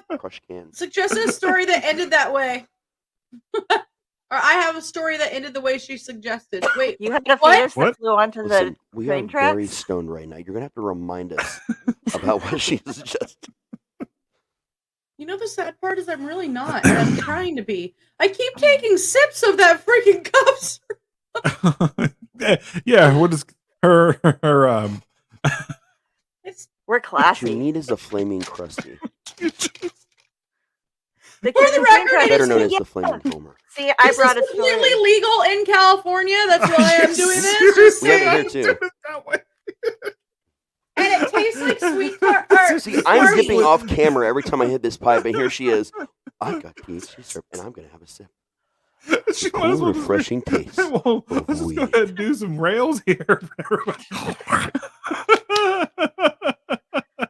have crush cans. suggested a story that ended that way. Or I have a story that ended the way she suggested. Wait, you had a fetus that flew onto Listen, the train tracks? We are very stoned right now. You're gonna have to remind us about what she suggested. You know, the sad part is I'm really not. And I'm trying to be. I keep taking sips of that freaking cup. Yeah, what is her We're classy. What you need is a flaming crusty. Better known as the flaming Homer. See, I brought this a is completely story. legal in California. That's why I'm doing this. Just We have it here too. And it tastes like sweet tart. See, I'm dipping off camera every time I hit this pipe, and here she is. I got THC syrup, and I'm gonna have a sip. She Cool, might as well refreshing taste. Well, let's just weed. go ahead and do some rails here. I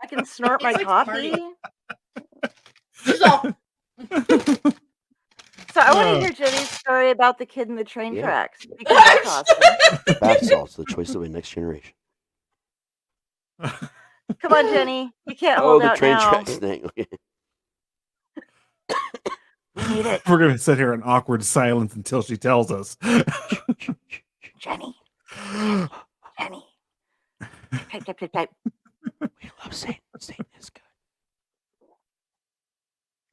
can snort my It's like coffee. She's all, So I want to hear Jenny's story about the kid in the train Yeah. tracks. Because that's awesome. Bath salts, the choice of a next generation. Come on, Jenny. You can't Oh, hold the out train now. tracks thing. Okay. We need it. We're gonna sit here in awkward silence until she tells us. Jenny. Jenny. Type, type, type, type. We love Satan. Satan is good.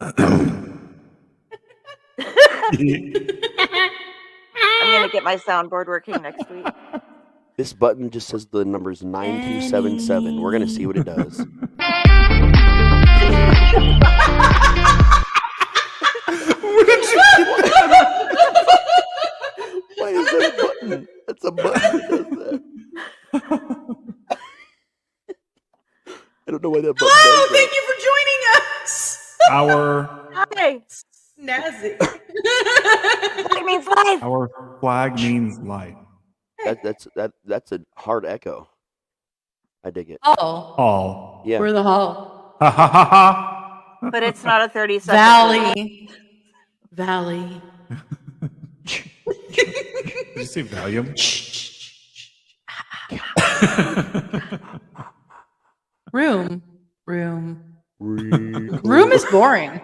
I'm going to get my soundboard working next week. This button just says the numbers 9277. We're gonna see what it does. Why is that a button? That's a button that does that. I don't know why that button hello, does thank that. you for joining us. Our Hi. Snazzy. It means life. our flag means life. That's a hard echo. I dig it. Hall. All. Yeah. We're the hall. Ha ha ha ha. But it's not a 30-second. Valley. Valley. Did you say Valium? Room. Room is boring.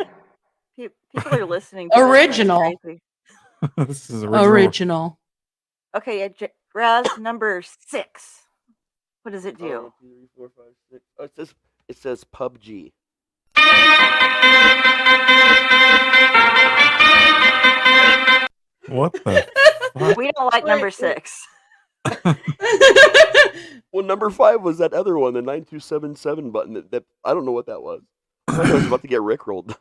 People are listening. To Original. This. It's crazy. This is original. Original. Okay, Raz number 6. What does it do? 1, 2, 3, 4, 5, 6. Oh, it says PUBG. What the fuck? We don't like number 6. Well, number 5 was that other one, the 9277 button. That I don't know what that was. I thought I was about to get rickrolled.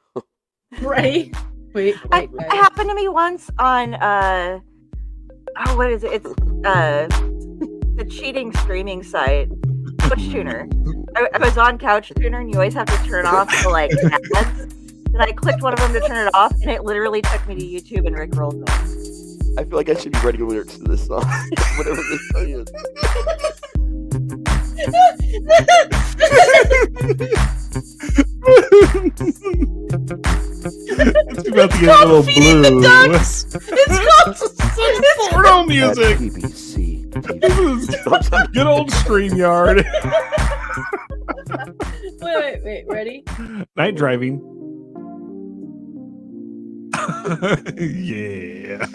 Right? Wait. It happened to me once on what is it? It's the cheating streaming site, Twitch Tuner. I was on Couch Tuner, and you always have to turn off the ads. And I clicked one of them to turn it off, and it literally took me to YouTube and rickrolled me. I feel like I should be writing lyrics to this song, whatever this song is. It's about to get a little Feeding the blue. ducks. It's called Porno music. BBC. This is good old StreamYard. Wait. Ready? Night driving. Yeah.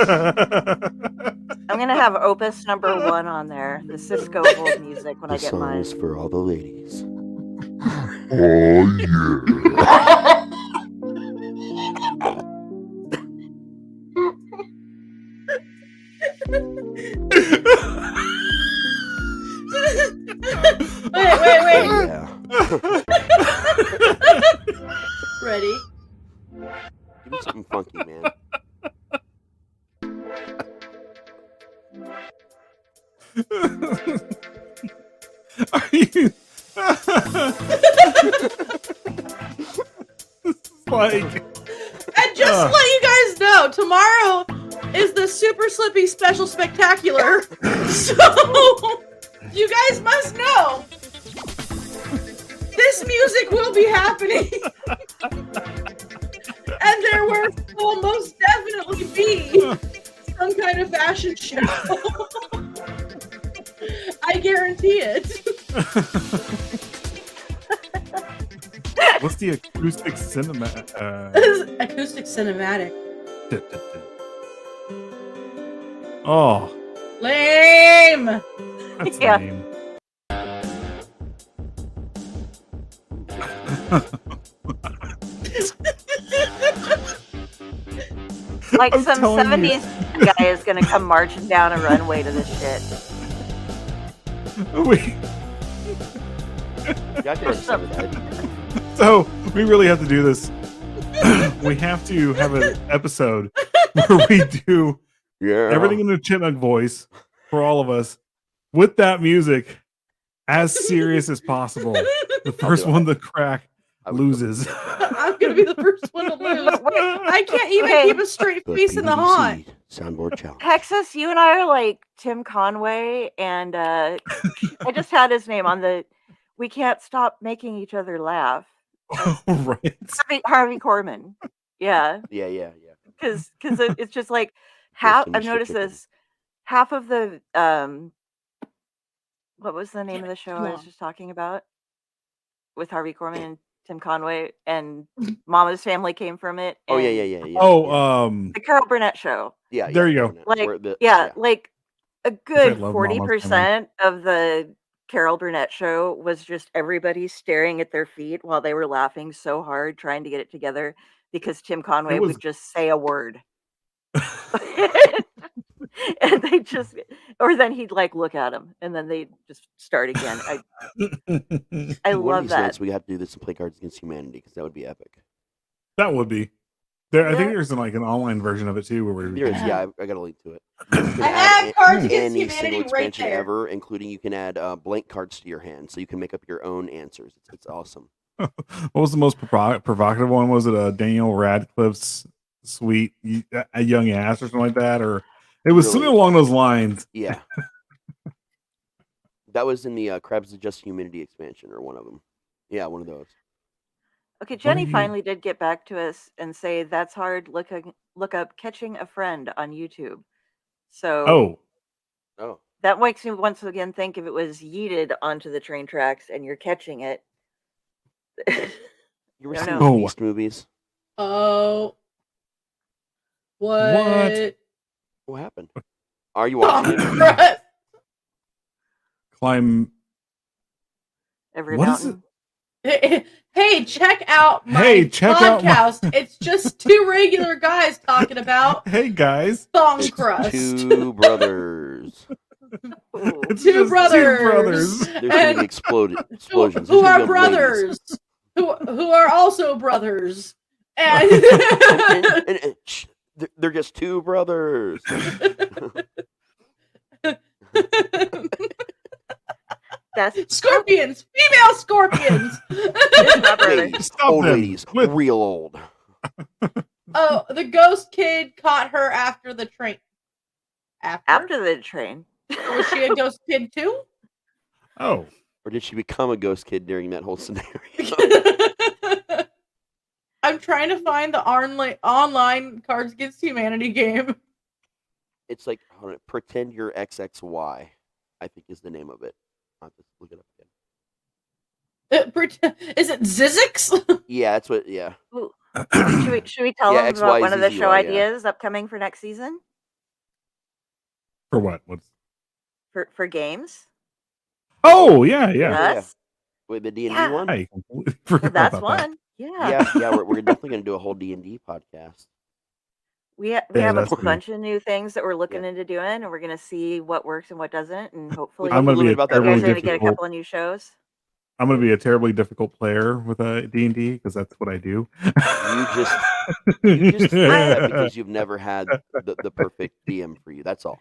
I'm gonna have Opus number 1 on there, the Cisco hold music when I This get song mine. is for all the ladies. Wait. Yeah. Ready? Give me something funky, man. Are you? Like, And just to let you guys know, tomorrow is the Super Slippy Special Spectacular. So you guys must know this music will be happening. And there will most definitely be some kind of fashion show. I guarantee it. what's the acoustic cinema? Acoustic cinematic. Oh, Lame. that's Yeah. lame. Like I'm some telling you. 70s guy is gonna come marching down a runway to this shit. We- Yeah, I can understand that. So we really have to do this. We have to have an episode where we do Yeah. everything in the chipmunk voice for all of us with that music as serious as possible. The first one to crack loses. I'm gonna be the first one to lose. I can't even keep a straight face in the haunt. Soundboard challenge. Hexxus, you and I are like Tim Conway, and I just had his name on the. We can't stop making each other laugh. Right. Harvey Korman. Yeah. Yeah. Because it's just like half. I've noticed this. Half of the what was the name of the show I was just talking about with Harvey Korman and Tim Conway, and Mama's Family came from it. Oh yeah. Oh, the Carol Burnett show. Yeah, there you go. Like like a good 40% of the Carol Burnett show was just everybody staring at their feet while they were laughing so hard trying to get it together because Tim Conway would just say a word. And they just, or then he'd like look at him and then they'd just start again. I love that. Nights we have to do this and play Cards Against Humanity because that would be epic. That would be. I think there's like an online version of it too. Where there is, I got a link to it. I have Cards Against any Humanity single expansion right there. ever, including you can add blank cards to your hand, so you can make up your own answers. It's awesome. What was the most provocative one? Was it Daniel Radcliffe's sweet a young ass or something like that, or it was something along those lines? Yeah, that was in the Crabs Adjust Humidity expansion, or one of them. Yeah, one of those. Okay, Jenny finally did get back to us and say that's hard. Look up Catching a Friend on YouTube. So that makes me once again think if it was yeeted onto the train tracks and you're catching it. You were seeing the Beast movies? Oh, what? What happened? Are you watching it? Climb every what mountain. Is it? Hey, check out my podcast. It's just two regular guys talking about. Hey guys, thong crust. Two brothers. Two brothers. There's going to be explosions. Who are brothers? Who are also brothers. And they're just two brothers. That's scorpions, female scorpions. Ladies, real old. Oh, the ghost kid caught her after the train. After the train. Was she a ghost kid too? Oh. Or did she become a ghost kid during that whole scenario? I'm trying to find the online Cards Against Humanity game. It's like Pretend You're XXY, I think is the name of it. I'll just look it up again. Is it Zizix? Yeah, that's what. Yeah. Should we tell them about one of the show ideas upcoming for next season? For what? What's for games? Oh yeah. Wait, the D&D one. I that's one. Yeah. We're definitely gonna do a whole D&D podcast. We have a bunch of new things that we're looking into doing, and we're going to see what works and what doesn't, and hopefully I'm going to get a couple of new shows. I'm going to be a terribly difficult player with D&D because that's what I do. You just that because you've never had the perfect DM for you. That's all.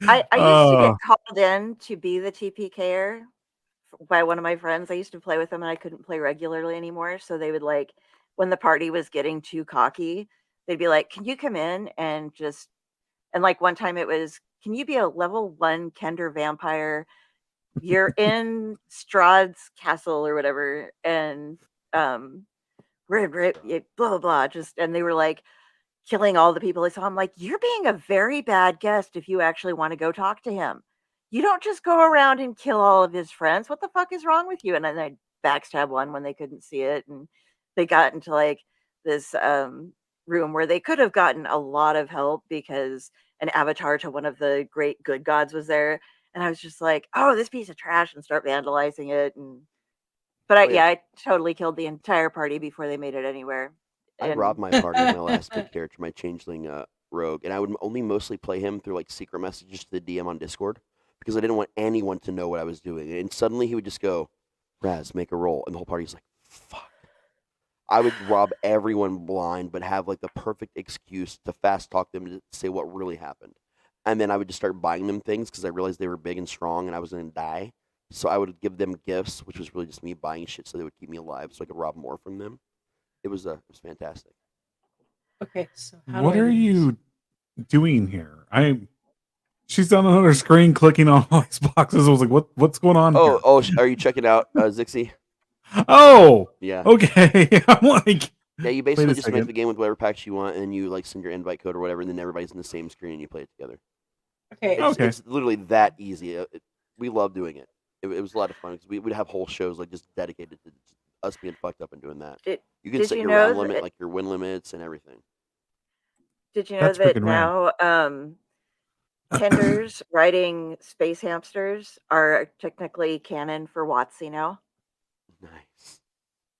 I used to get called in to be the TPKer by one of my friends. I used to play with them, and I couldn't play regularly anymore, so they would when the party was getting too cocky, they'd be like, can you come in and one time it was, can you be a level 1 Kender vampire? You're in Strahd's castle or whatever. And blah, blah, blah. And they were like killing all the people I saw. I'm like, you're being a very bad guest if you actually want to go talk to him. You don't just go around and kill all of his friends. What the fuck is wrong with you? And then I'd backstab one when they couldn't see it. And they got into this room where they could have gotten a lot of help because an avatar to one of the great good gods was there, and I was just like, oh, this piece of trash, and start vandalizing it. I totally killed the entire party before they made it anywhere. I robbed my party of my last good character, my changeling rogue, and I would only mostly play him through secret messages to the DM on Discord because I didn't want anyone to know what I was doing. And suddenly he would just go, Raz, make a roll, and the whole party's like, fuck. I would rob everyone blind, but have the perfect excuse to fast talk them to say what really happened. And then I would just start buying them things because I realized they were big and strong and I was going to die. So I would give them gifts, which was really just me buying shit so they would keep me alive, so I could rob more from them. It was fantastic. Okay, so what are you doing here? She's on another screen clicking on all these boxes. I was like, what's going on here? Are you checking out Zixi? Oh, yeah. Okay. I'm like, yeah, you basically just make the game with whatever packs you want, and you like send your invite code or whatever, and then everybody's in the same screen and you play it together. Okay. It's literally that easy. We love doing it. It was a lot of fun because we would have whole shows like just dedicated to us being fucked up and doing that. You can set your round limit, like your win limits and everything. Did you know that now Tenders writing space hamsters are technically canon for WotC now? Nice.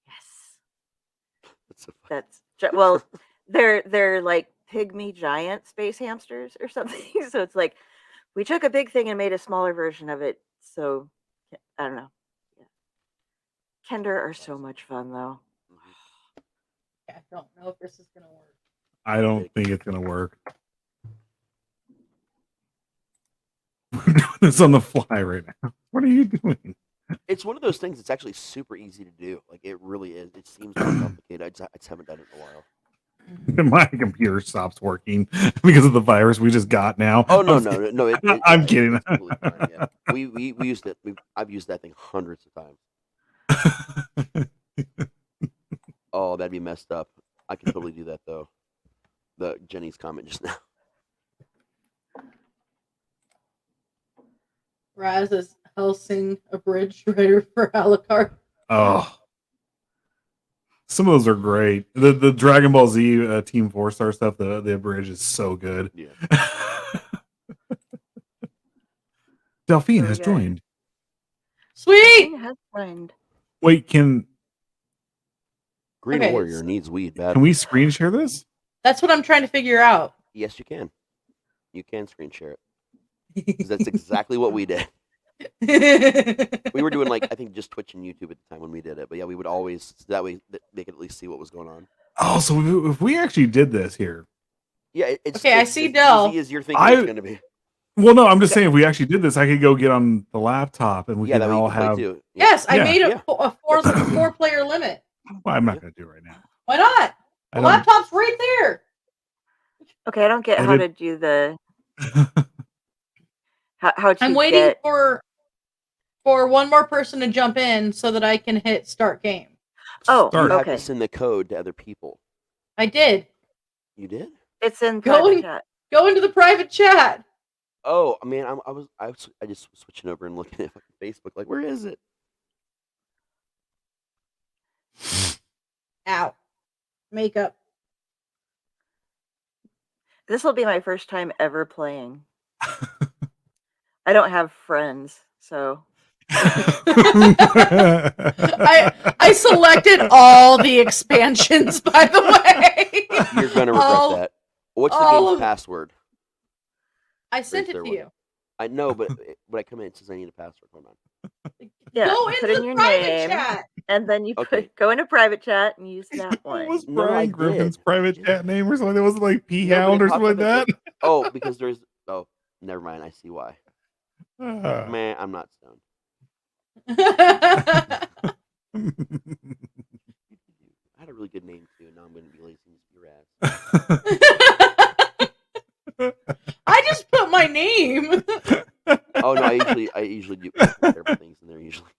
Yes. That's so funny. Well, they're like pygmy giant space hamsters or something. So it's like we took a big thing and made a smaller version of it. So I don't know. Yeah. Kender are so much fun though. I don't know if this is gonna work. I don't think it's gonna work. We're doing this on the fly right now. What are you doing? It's one of those things that's actually super easy to do. Like it really is. It seems more complicated. I just haven't done it in a while. My computer stops working because of the virus we just got now. Oh no! I'm kidding. It's totally fine, yeah. We used it. I've used that thing hundreds of times. Oh, that'd be messed up. I can totally do that though. The Jenny's comment just now. Raz is Helsing abridged writer for Alucard. Oh, some of those are great. The Dragon Ball Z Team 4-Star stuff, the abridged is so good. Yeah. Delphine has joined. Sweet. Has joined. Wait, can Green Warrior needs weed bad. Can we screen share this? That's what I'm trying to figure out. Yes, you can. You can screen share it. Because that's exactly what we did. We were doing like I think just Twitch and YouTube at the time when we did it, but yeah, we would always that way they could at least see what was going on. Oh, so if we actually did this here, yeah, it's okay. I see Del. Easy as you're thinking it's going to be. Well, no, I'm just saying if we actually did this, I could go get on the laptop and we can all have. Yeah. Yes, I made a four player limit. Well, I'm not going to do it right now. Why not? The laptop's right there. Okay, I don't get how to do the. How I'm waiting for one more person to jump in so that I can hit start game. Oh, you have okay. to send the code to other people. I did. You did? It's in private chat. Go into the private chat. Oh man, I just was switching over and looking at Facebook. Like, where is it? Ow. Makeup. This will be my first time ever playing. I don't have friends, so. I selected all the expansions, by the way. You're gonna regret that. What's the game's password? I sent it to you. I know, but when I come in, it says I need a password. Hold on. Yeah, put in your name, chat. And then you go into private chat and use that one. What was Brian Griffin's private chat name or something? It wasn't like P Hound or something like that. Oh, because there's. Oh, never mind. I see why. Man, I'm not stoned. I had a really good name too. Now I'm going to be lazy and just be rad. I just put my name. Oh no, I usually do terrible things in there usually.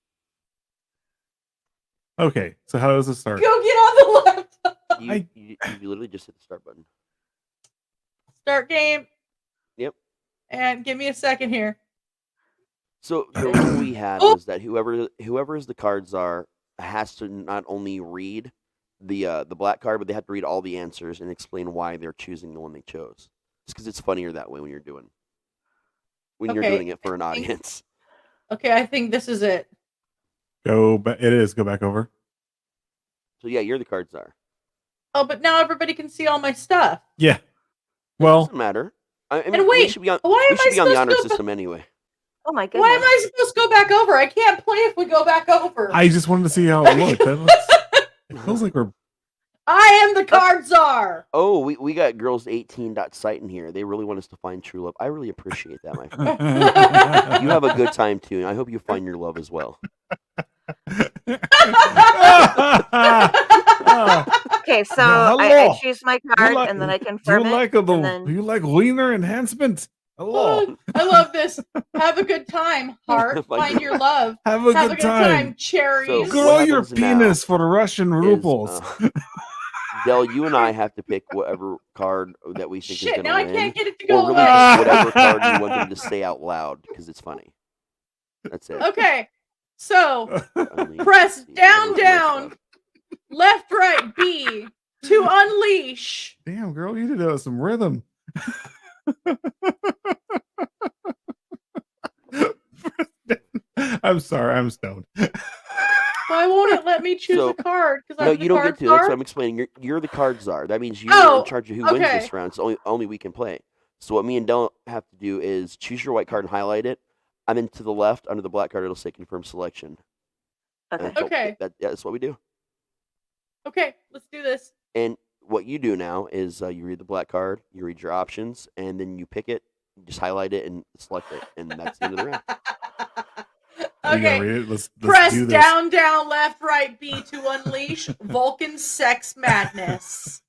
Okay, so how does this start? Go get on the laptop. You literally just hit the start button. Start game. Yep. And give me a second here. So the rule we had was that whoever's the cards are has to not only read the black card, but they have to read all the answers and explain why they're choosing the one they chose. Just because it's funnier that way when you're doing it for an audience. Okay, I think this is it. Go back. It is. Go back over. So yeah, you're the card czar. Oh, but now everybody can see all my stuff. Yeah. Well, it doesn't matter. I mean, and wait, we should be on the honor system anyway. Oh my goodness. Why am I supposed to go back over? I can't play if we go back over. I just wanted to see how it looked. It feels like we're. I am the card czar. Oh, we got girls 18.site in here. They really want us to find true love. I really appreciate that, my friend. You have a good time too, and I hope you find your love as well. Okay, so I choose my card and then I confirm do you like wiener enhancement? Hello. I love this. Have a good time, heart. Find your love. Have a good time. cherries. So, grow your penis for Russian rubles. Del, you and I have to pick whatever card that we think is going to win. Now I can't get it to go or away. really whatever card you want them to say out loud because it's funny. That's it. Okay, so press down, left, right, B to unleash. Damn, girl, you did some rhythm. I'm sorry, I'm stoned. Why won't it let me choose a card? No, you don't get to. That's what I'm explaining. You're the card czar. That means you're in charge of who wins this round. So only we can play. So what me and Del have to do is choose your white card and highlight it. And then to the left, under the black card, it'll say confirm selection. Okay. That's what we do. Okay, let's do this. And what you do now is you read the black card, you read your options, and then you pick it, you just highlight it and select it, and that's the end of the round. Okay. Let's press do this. down, left, right, B to unleash Vulcan sex madness.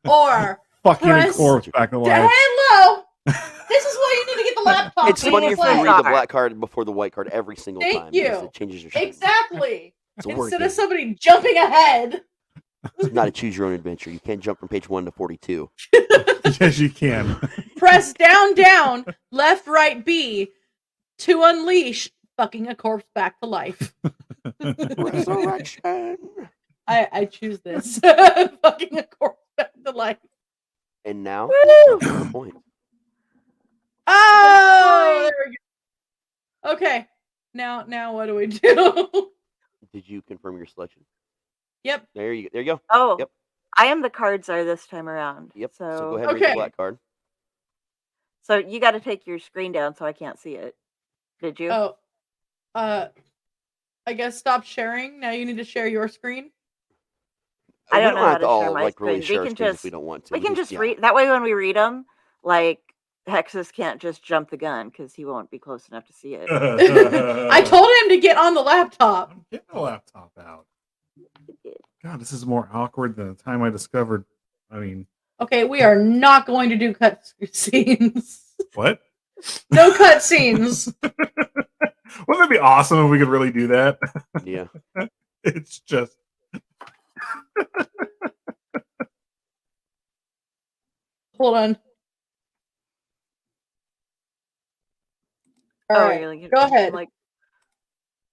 Or fucking a corpse back alive. Hello. This is why you need to get the laptop. It's funny if you read the black card before the white card every single time. Thank you. It changes your shit. Exactly. Instead of somebody jumping ahead. It's not a choose your own adventure. You can't jump from page 1 to 42. Yes, you can. Press down, left, right, B to unleash fucking a corpse back to life. Resurrection. I choose this. Fucking a corpse back to life. And now, the point. Oh, there we go. Okay. Now what do we do? Did you confirm your selection? Yep. There you go. Oh. Yep. I am the card czar this time around. Yep. So go ahead and read the black card. So you got to take your screen down so I can't see it. Did you? Oh. I guess stop sharing. Now you need to share your screen. I don't know how to all, share my like, screen. really share We can screens just if we don't want to. We can just read that way when we read them. Like Hexxus can't just jump the gun because he won't be close enough to see it. I told him to get on the laptop. Get the laptop out. God, this is more awkward than the time I discovered. I mean, okay, we are not going to do cut scenes. What? No cut scenes. Wouldn't that be awesome if we could really do that? Yeah. It's just. Hold on. All right, like, go ahead. Like,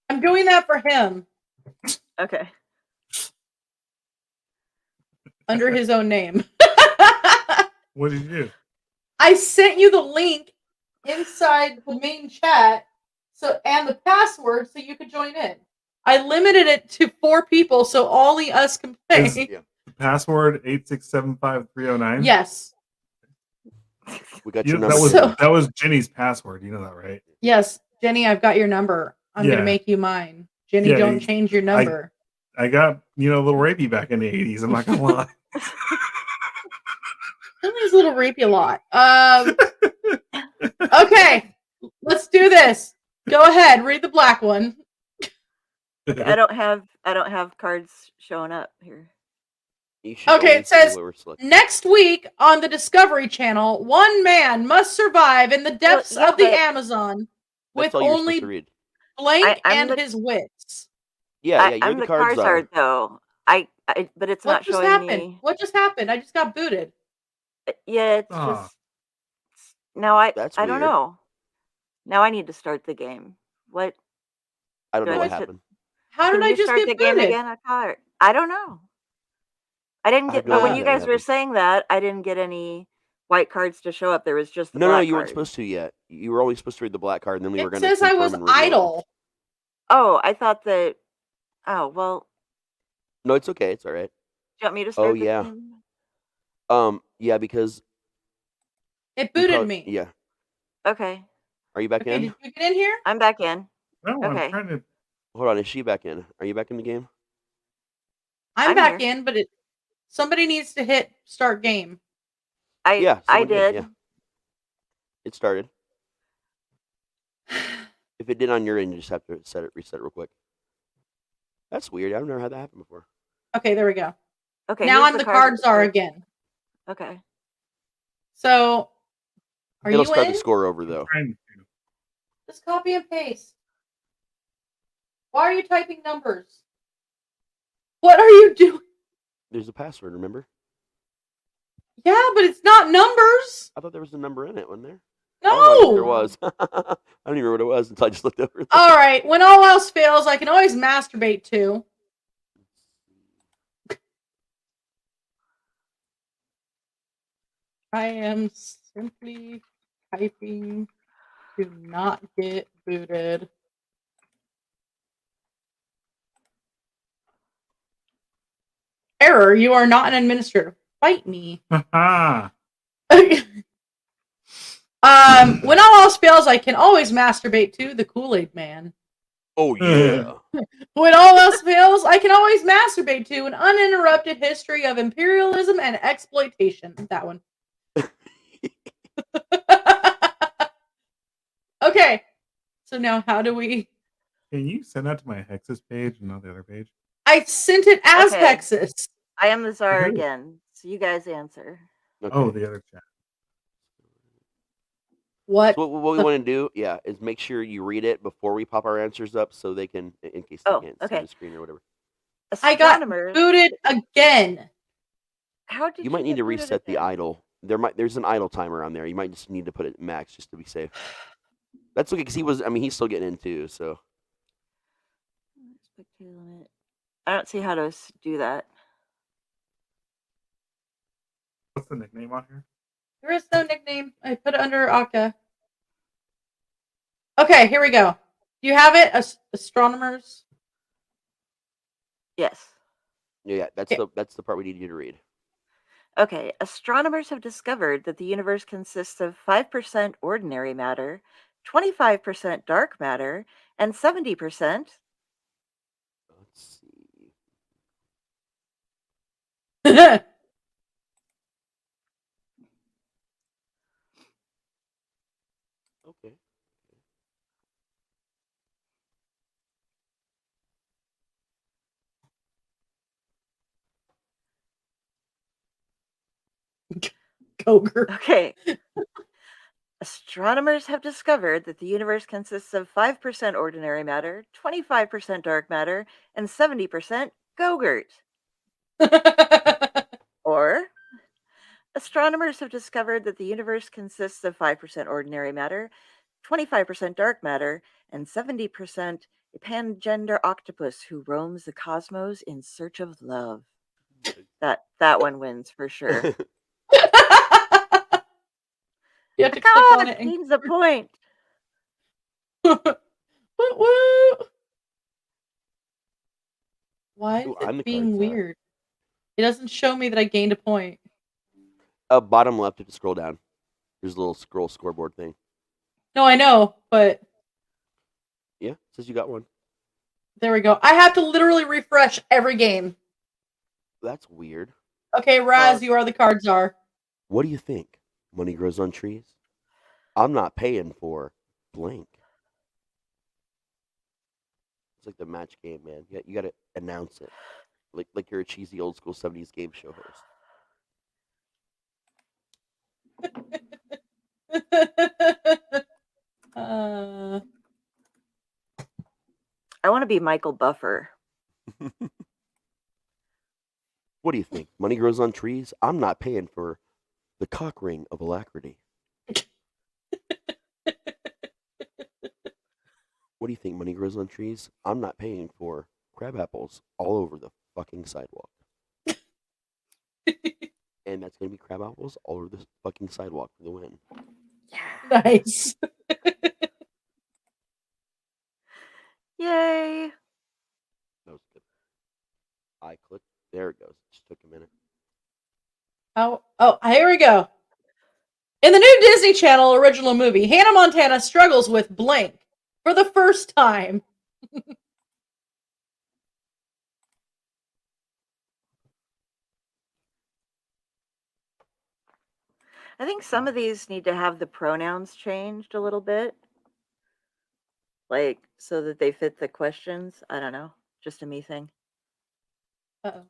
I'm doing that for him. Okay. Under his own name. What did you do? I sent you the link inside the main chat, and the password so you could join in. I limited it to 4 people so only us can play. Password 8675309. Yes. We got your number. That was Jenny's password. You know that, right? Yes, Jenny, I've got your number. I'm gonna make you mine. Jenny, don't change your number. I got a little rapey back in the 80s. I'm not gonna lie. Jenny's a little rapey a lot. Okay, let's do this. Go ahead, read the black one. I don't have cards showing up here. Okay, it says next week on the Discovery Channel, one man must survive in the depths of the Amazon with only blank and his wits. Yeah, you're I'm the card czar though. But it's not showing me. What just happened? I just got booted. Yeah, it's just now. I don't know. Now I need to start the game. What? I don't know what happened. How did I just start get the booted? game again? I don't know. I didn't get. But when you guys were saying that, I didn't get any white cards to show up. There was just the no. black You weren't card. supposed to yet. You were only supposed to read the black card, and then we were going to. It says I was idle. Oh, I thought that. Oh well. No, it's okay. It's all right. Do you want me to start? Oh yeah. Game? Yeah, because it booted me. Yeah. Okay. Are you back in? Did you get in here? I'm back in. No, okay. I'm trying to. Hold on. Is she back in? Are you back in the game? I'm back in, but it Somebody needs to hit start game. Yeah, I someone did. Yeah. It started. If it did on your end, you just have to reset it real quick. That's weird. I've never had that happen before. Okay, there we go. Okay. Now here's I'm the cards are again. Okay. So, are It'll you start in? the score over though. Just copy and paste. Why are you typing numbers? What are you doing? There's a password, remember? Yeah, but it's not numbers. I thought there was a number in it, wasn't there? No. Oh, there was. I don't even remember what it was until I just looked over there. All right. When all else fails, I can always masturbate too. I am simply typing to not get booted. Error, you are not an administrator. Fight me. When all else fails, I can always masturbate to the Kool-Aid Man. Oh yeah. When all else fails, I can always masturbate to an uninterrupted history of imperialism and exploitation. That one. Okay. So now how do we... Can you send that to my Hexxus page and not the other page? I sent it as Okay. Hexxus. I am the czar Okay. again. So you guys answer. Okay. Oh, the other chat. What? So what we want to do, is make sure you read it before we pop our answers up, so they can, in case they Oh, can't see okay. the screen or whatever. I got Astronomers. booted again. How did You might need get to booted reset the again? idle. There's an idle timer on there. You might just need to put it max just to be safe. That's okay because he's still getting in too. So Spectator limit. I don't see how to do that. What's the nickname on here? There is no nickname. I put it under Akka. Okay, here we go. Do you have it? Astronomers? Yes. yeah, that's Okay. the part we need you to read. Okay. Astronomers have discovered that the universe consists of 5% ordinary matter, 25% dark matter, and 70%. Let's see. Okay. Ogre. Okay. Astronomers have discovered that the universe consists of 5% ordinary matter, 25% dark matter, and 70% Gogurt. Or, astronomers have discovered that the universe consists of 5% ordinary matter, 25% dark matter, and 70% a pangender octopus who roams the cosmos in search of love. That one wins for sure. You have to Come click on, on it it. And... gains a point. Woo. Why is Ooh, I'm the it being card czar. weird? It doesn't show me that I gained a point. Bottom left, if you scroll down, there's a little scoreboard thing. No, I know, but Yeah, it says you got one. there we go. I have to literally refresh every game. That's weird. Okay, Raz, you are the card czar. What do you think? Money grows on trees? I'm not paying for blank. It's like the match game, man. You got to announce it, like you're a cheesy old school 70s game show host. I want to be Michael Buffer. What do you think? Money grows on trees? I'm not paying for the cock ring of alacrity. What do you think? Money grows on trees? I'm not paying for crab apples all over the fucking sidewalk. And that's going to be crab apples all over the fucking sidewalk for the win. Yeah. Nice. Yay. That was good. I clicked. There it goes. It just took a minute. Oh, here we go. In the new Disney Channel original movie, Hannah Montana struggles with blank for the first time. I think some of these need to have the pronouns changed a little bit. Like, so that they fit the questions. I don't know. Just a me thing. Uh-oh.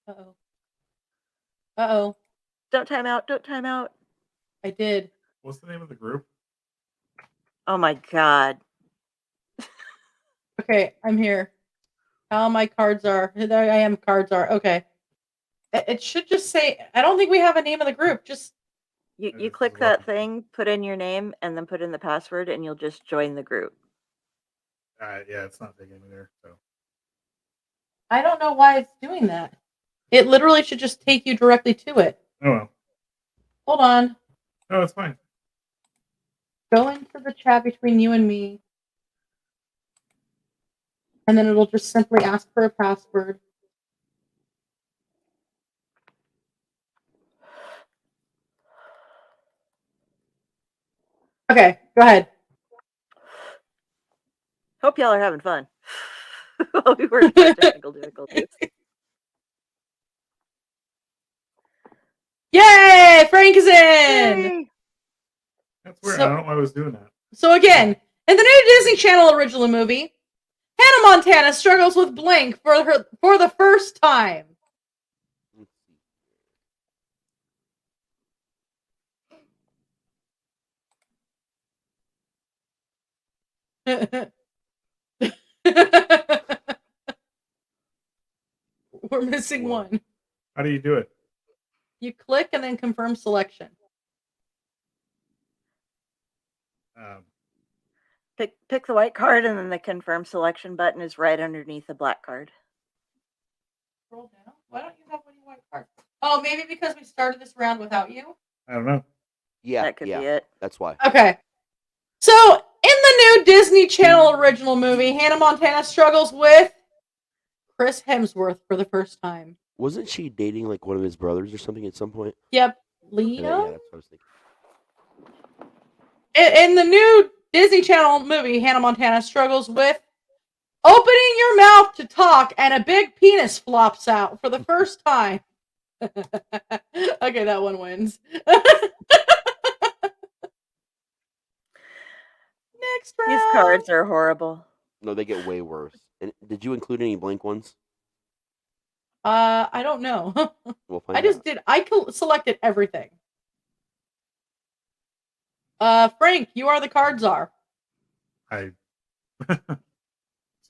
Uh-oh. Uh-oh. Don't time out. Don't time out. I did. What's the name of the group? Oh my god. Okay, I'm here. How my cards are. There I am, cards are. Okay. It should just say, I don't think we have a name of the group. Just You click that thing, put in your name, and then put in the password, and you'll just join the group. Yeah, it's not taking me there. So I don't know why it's doing that. It literally should just take you directly to it. oh well. Hold on. Oh, it's fine. Go into the chat between you and me. And then it'll just simply ask for a password. Okay, go ahead. Hope y'all are having fun. While we work through technical difficulties. Yay! Frank is in! Yay! That's weird. So- I don't know why I was doing that. So again, in the new Disney Channel original movie, Hannah Montana struggles with blank for the first time. We're missing one. How do you do it? You click and then confirm selection. Pick the white card, and then the confirm selection button is right underneath the black card. Scroll down. Why don't you have any white cards? Oh, maybe because we started this round without you? I don't know. Yeah, That could yeah, be it. that's why. Okay. So, in the new Disney Channel original movie, Hannah Montana struggles with Chris Hemsworth for the first time. Wasn't she dating like one of his brothers or something at some point? Yep. Yeah, Leo? that's what I was thinking. In the new Disney Channel movie, Hannah Montana struggles with opening your mouth to talk and a big penis flops out for the first time. Okay, that one wins. Next round. These cards are horrible. No, they get way worse. And did you include any blank ones? I don't know. We'll find I just out. did. I selected everything. Frank, you are the card czar. I So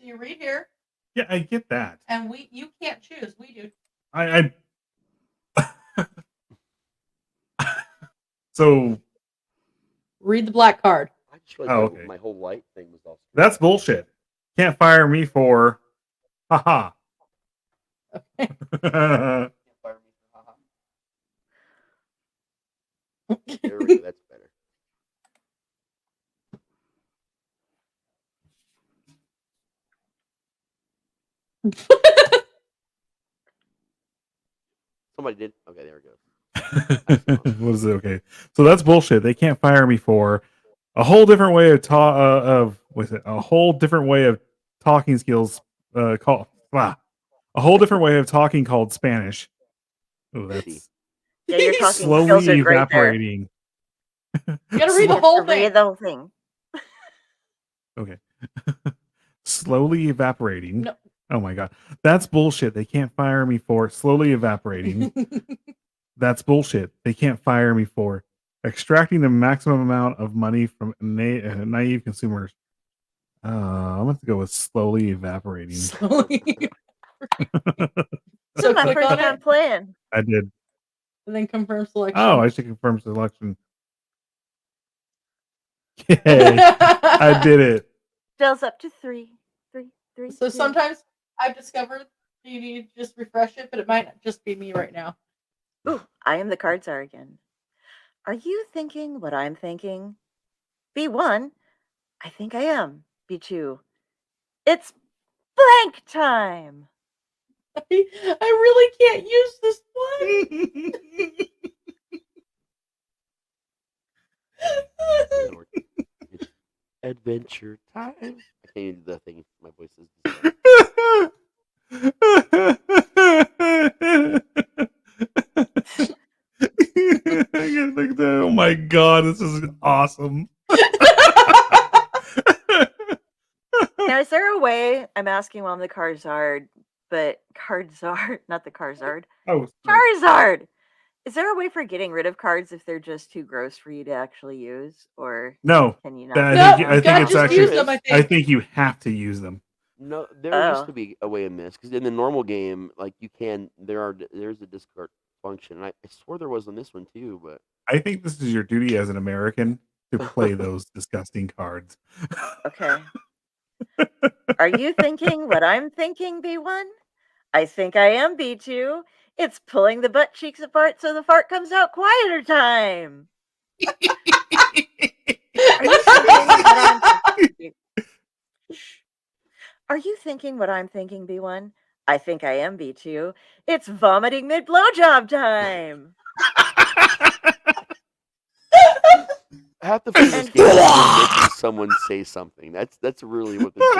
you read here, yeah, I get that. and you can't choose. We do. I So Read the black card. I just realized Oh, my- okay. my whole light thing was all. that's bullshit. Can't fire me for haha. Okay. There we go. That's better. Somebody did. Okay, there it goes. What is it? Okay, so that's bullshit. They can't fire me for a whole different way of a whole different way of talking skills. A whole different way of talking called Spanish. Oh, that's Yeah, your talking skills are slowly great there. evaporating. You gotta read the You whole have to read thing. the whole thing. Okay. Slowly evaporating. No. Oh my god. That's bullshit. They can't fire me for slowly evaporating. That's bullshit. They can't fire me for extracting the maximum amount of money from naive consumers. I'm going to have to go with slowly evaporating. Slowly. This So is my click first on time it, playing. I did. and then confirm selection. Oh, I should confirm selection. Yay. I did it. Dells up to 3. So sometimes I've discovered you need to just refresh it, but it might just be me right now. Ooh, I am the card czar again. Are you thinking what I'm thinking? B1, I think I am. B2, it's blank time. I really can't use this one. It's adventure time. I can't even do the thing. My voice is. I gotta look at god, this is awesome. Now, is there a way? I'm asking while I'm the Charizard, but Charizard, not the Charizard. Oh, Charizard! Is there a way for getting rid of cards if they're just too gross for you to actually use, or no? can you not? I think it's just actually. use them, I think you have to use them. No, there used to be a way in this because in the normal game, like you can, there's a discard function, and I swore there was on this one too, but I think this is your duty as an American to play those disgusting cards. Okay. Are you thinking what I'm thinking, B1? I think I am, B2. It's pulling the butt cheeks apart so the fart comes out quieter time. Are you thinking what I'm thinking, B1? I think I am, B2. It's vomiting mid blowjob time. half the fun of this game is making someone say something. That's really what this is.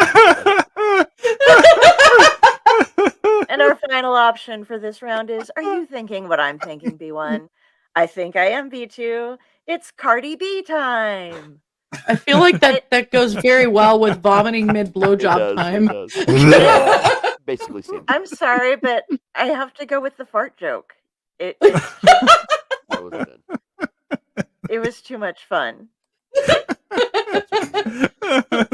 And our final option for this round is, are you thinking what I'm thinking, B1? I think I am, B2. It's Cardi B time. I feel like that goes very well with vomiting mid blowjob time. It does. Basically same. I'm sorry, but I have to go with the fart joke. It was too much fun.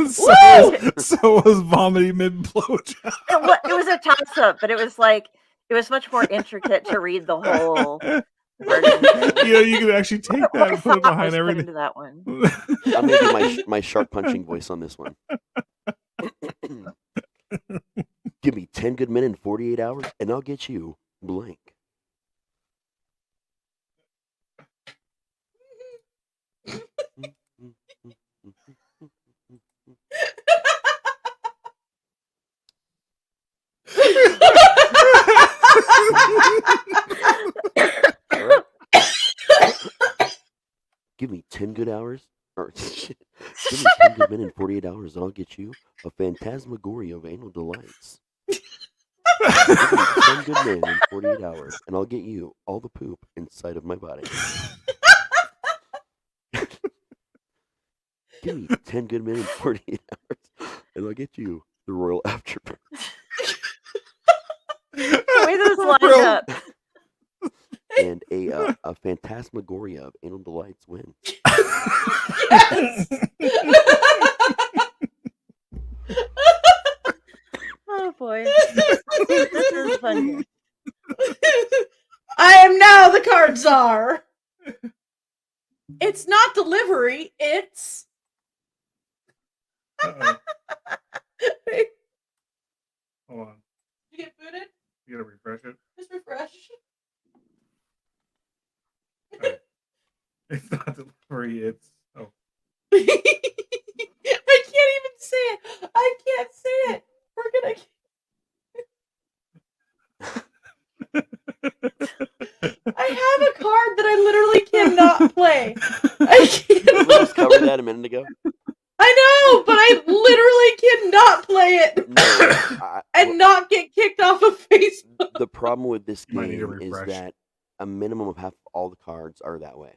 so was vomiting mid blowjob. It was a toss up, but it was much more intricate to read the whole. Yeah, you can actually take that and put it behind everything. Into that one. I'm gonna do my shark punching voice on this one. Give me 10 good men in 48 hours, and I'll get you blank. Give me 10 good hours, or give me 10 good men in 48 hours, and I'll get you a phantasmagoria of anal delights. Give me 10 good men in 48 hours, and I'll get you all the poop inside of my body. Give me 10 good men in 48 hours, and I'll get you the royal afterbirth. The way those lined up. And a phantasmagoria of anal delights win. Yes! Oh boy. This is funny. I am now the card czar. It's not delivery, it's Hold on. Did you get booted? You gotta refresh it. Just refresh. Okay. It's not delivery, it's I can't even say it. I can't say it. We're gonna I have a card that I literally cannot play. I can't. We just covered that a minute ago. I know, but I literally cannot play it and not get kicked off of Facebook. The problem with this Might need to game is refresh. that a minimum of half of all the cards are that way.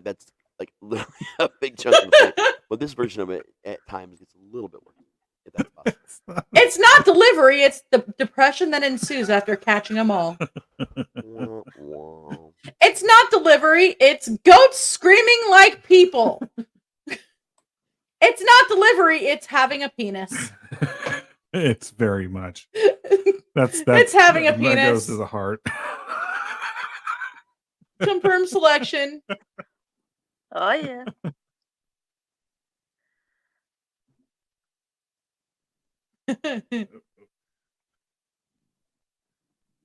That's like literally a big chunk of the play. But this version of it at times gets a little bit worse. If that's possible. It's not delivery, it's the depression that ensues after catching them all. Wah, wah. It's not delivery, it's goats screaming like people. It's not delivery, it's having a penis. It's very much. That's It's having a that penis. goes to the heart. Confirm selection. Oh yeah.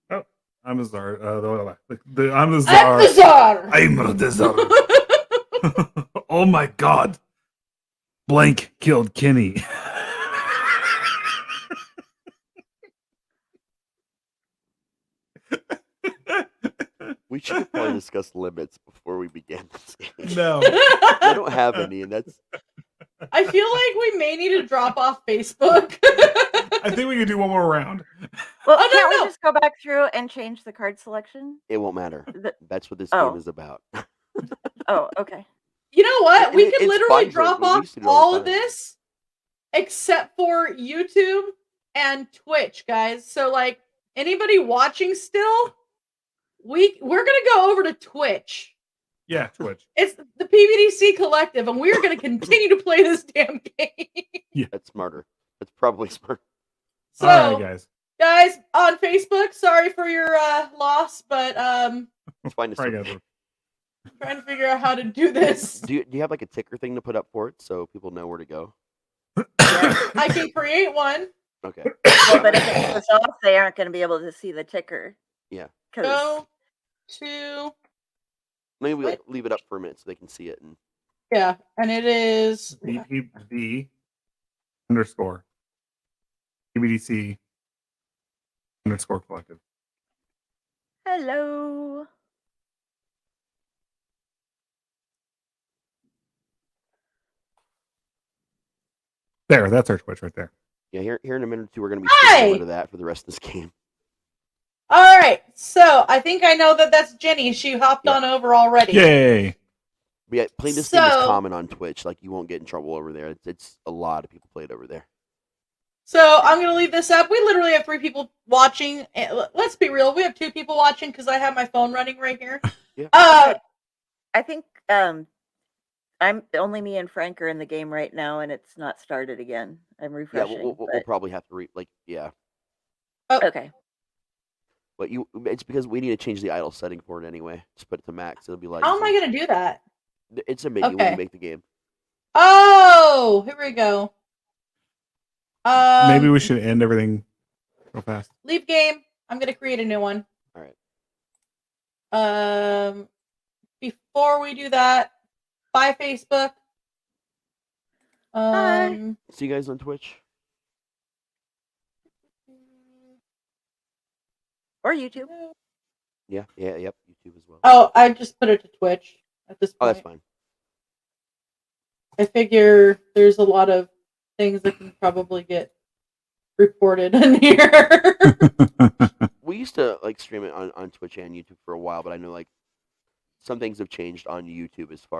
Oh, I'm the czar. I'm the czar. I'm the czar. I'm the czar. Oh my god. Blank killed Kenny. We should probably discuss limits before we begin this game. No. I don't have any, and that's. I feel like we may need to drop off Facebook. I think we can do one more round. Well, Oh, no, can't no. we just go back through and change the card selection? It won't matter. The- That's what this Oh. game is about. Oh, okay. You know what? And We it's could literally fine drop we off used to do it all all the of time. this except for YouTube and Twitch, guys. So like anybody watching still, we're gonna go over to Twitch. Yeah, Twitch. It's the PBDC Collective, and we're gonna continue to play this damn game. That's smarter. That's probably smart. So, All right, guys on Facebook, sorry for your loss, but It's fine to Sorry, still- guys. I'm trying to figure out how to do this. Do you have like a ticker thing to put up for it so people know where to go? I can create one. Okay. Well, but if it goes off, they aren't going to be able to see the ticker. Yeah. Go to Maybe we like leave it up for a minute so they can see it. And yeah, and it is BPD underscore PBDC underscore collective. Hello. There, that's our Twitch right there. yeah, here in a minute or two we're gonna be switching over to that for the rest of this game. all right. So I think I know that that's Jenny. She hopped on over already. Yay! But yeah, playing this game is So- common on Twitch. Like you won't get in trouble over there. It's a lot of people play it over there. So I'm gonna leave this up. We literally have 3 people watching. Let's be real. We have 2 people watching because I have my phone running right here. Yeah. I think I'm only me and Frank are in the game right now, and it's not started again. I'm Yeah, refreshing. we'll probably have to Okay. But it's because we need to change the idle setting for it anyway. Just put it to max. It'll be like How am I gonna do that? It's a menu when Okay. you make the game. Oh, here we go. Maybe we should end everything real fast. Leave game. I'm gonna create a new one. All right. Before we do that, bye Facebook. See you guys on Twitch. Or YouTube. Yeah, yep, YouTube as well. Oh, I just put it to Twitch at this point. Oh, that's fine. I figure there's a lot of things that can probably get reported in here. We used to like stream it on Twitch and YouTube for a while, but I know like some things have changed on YouTube as far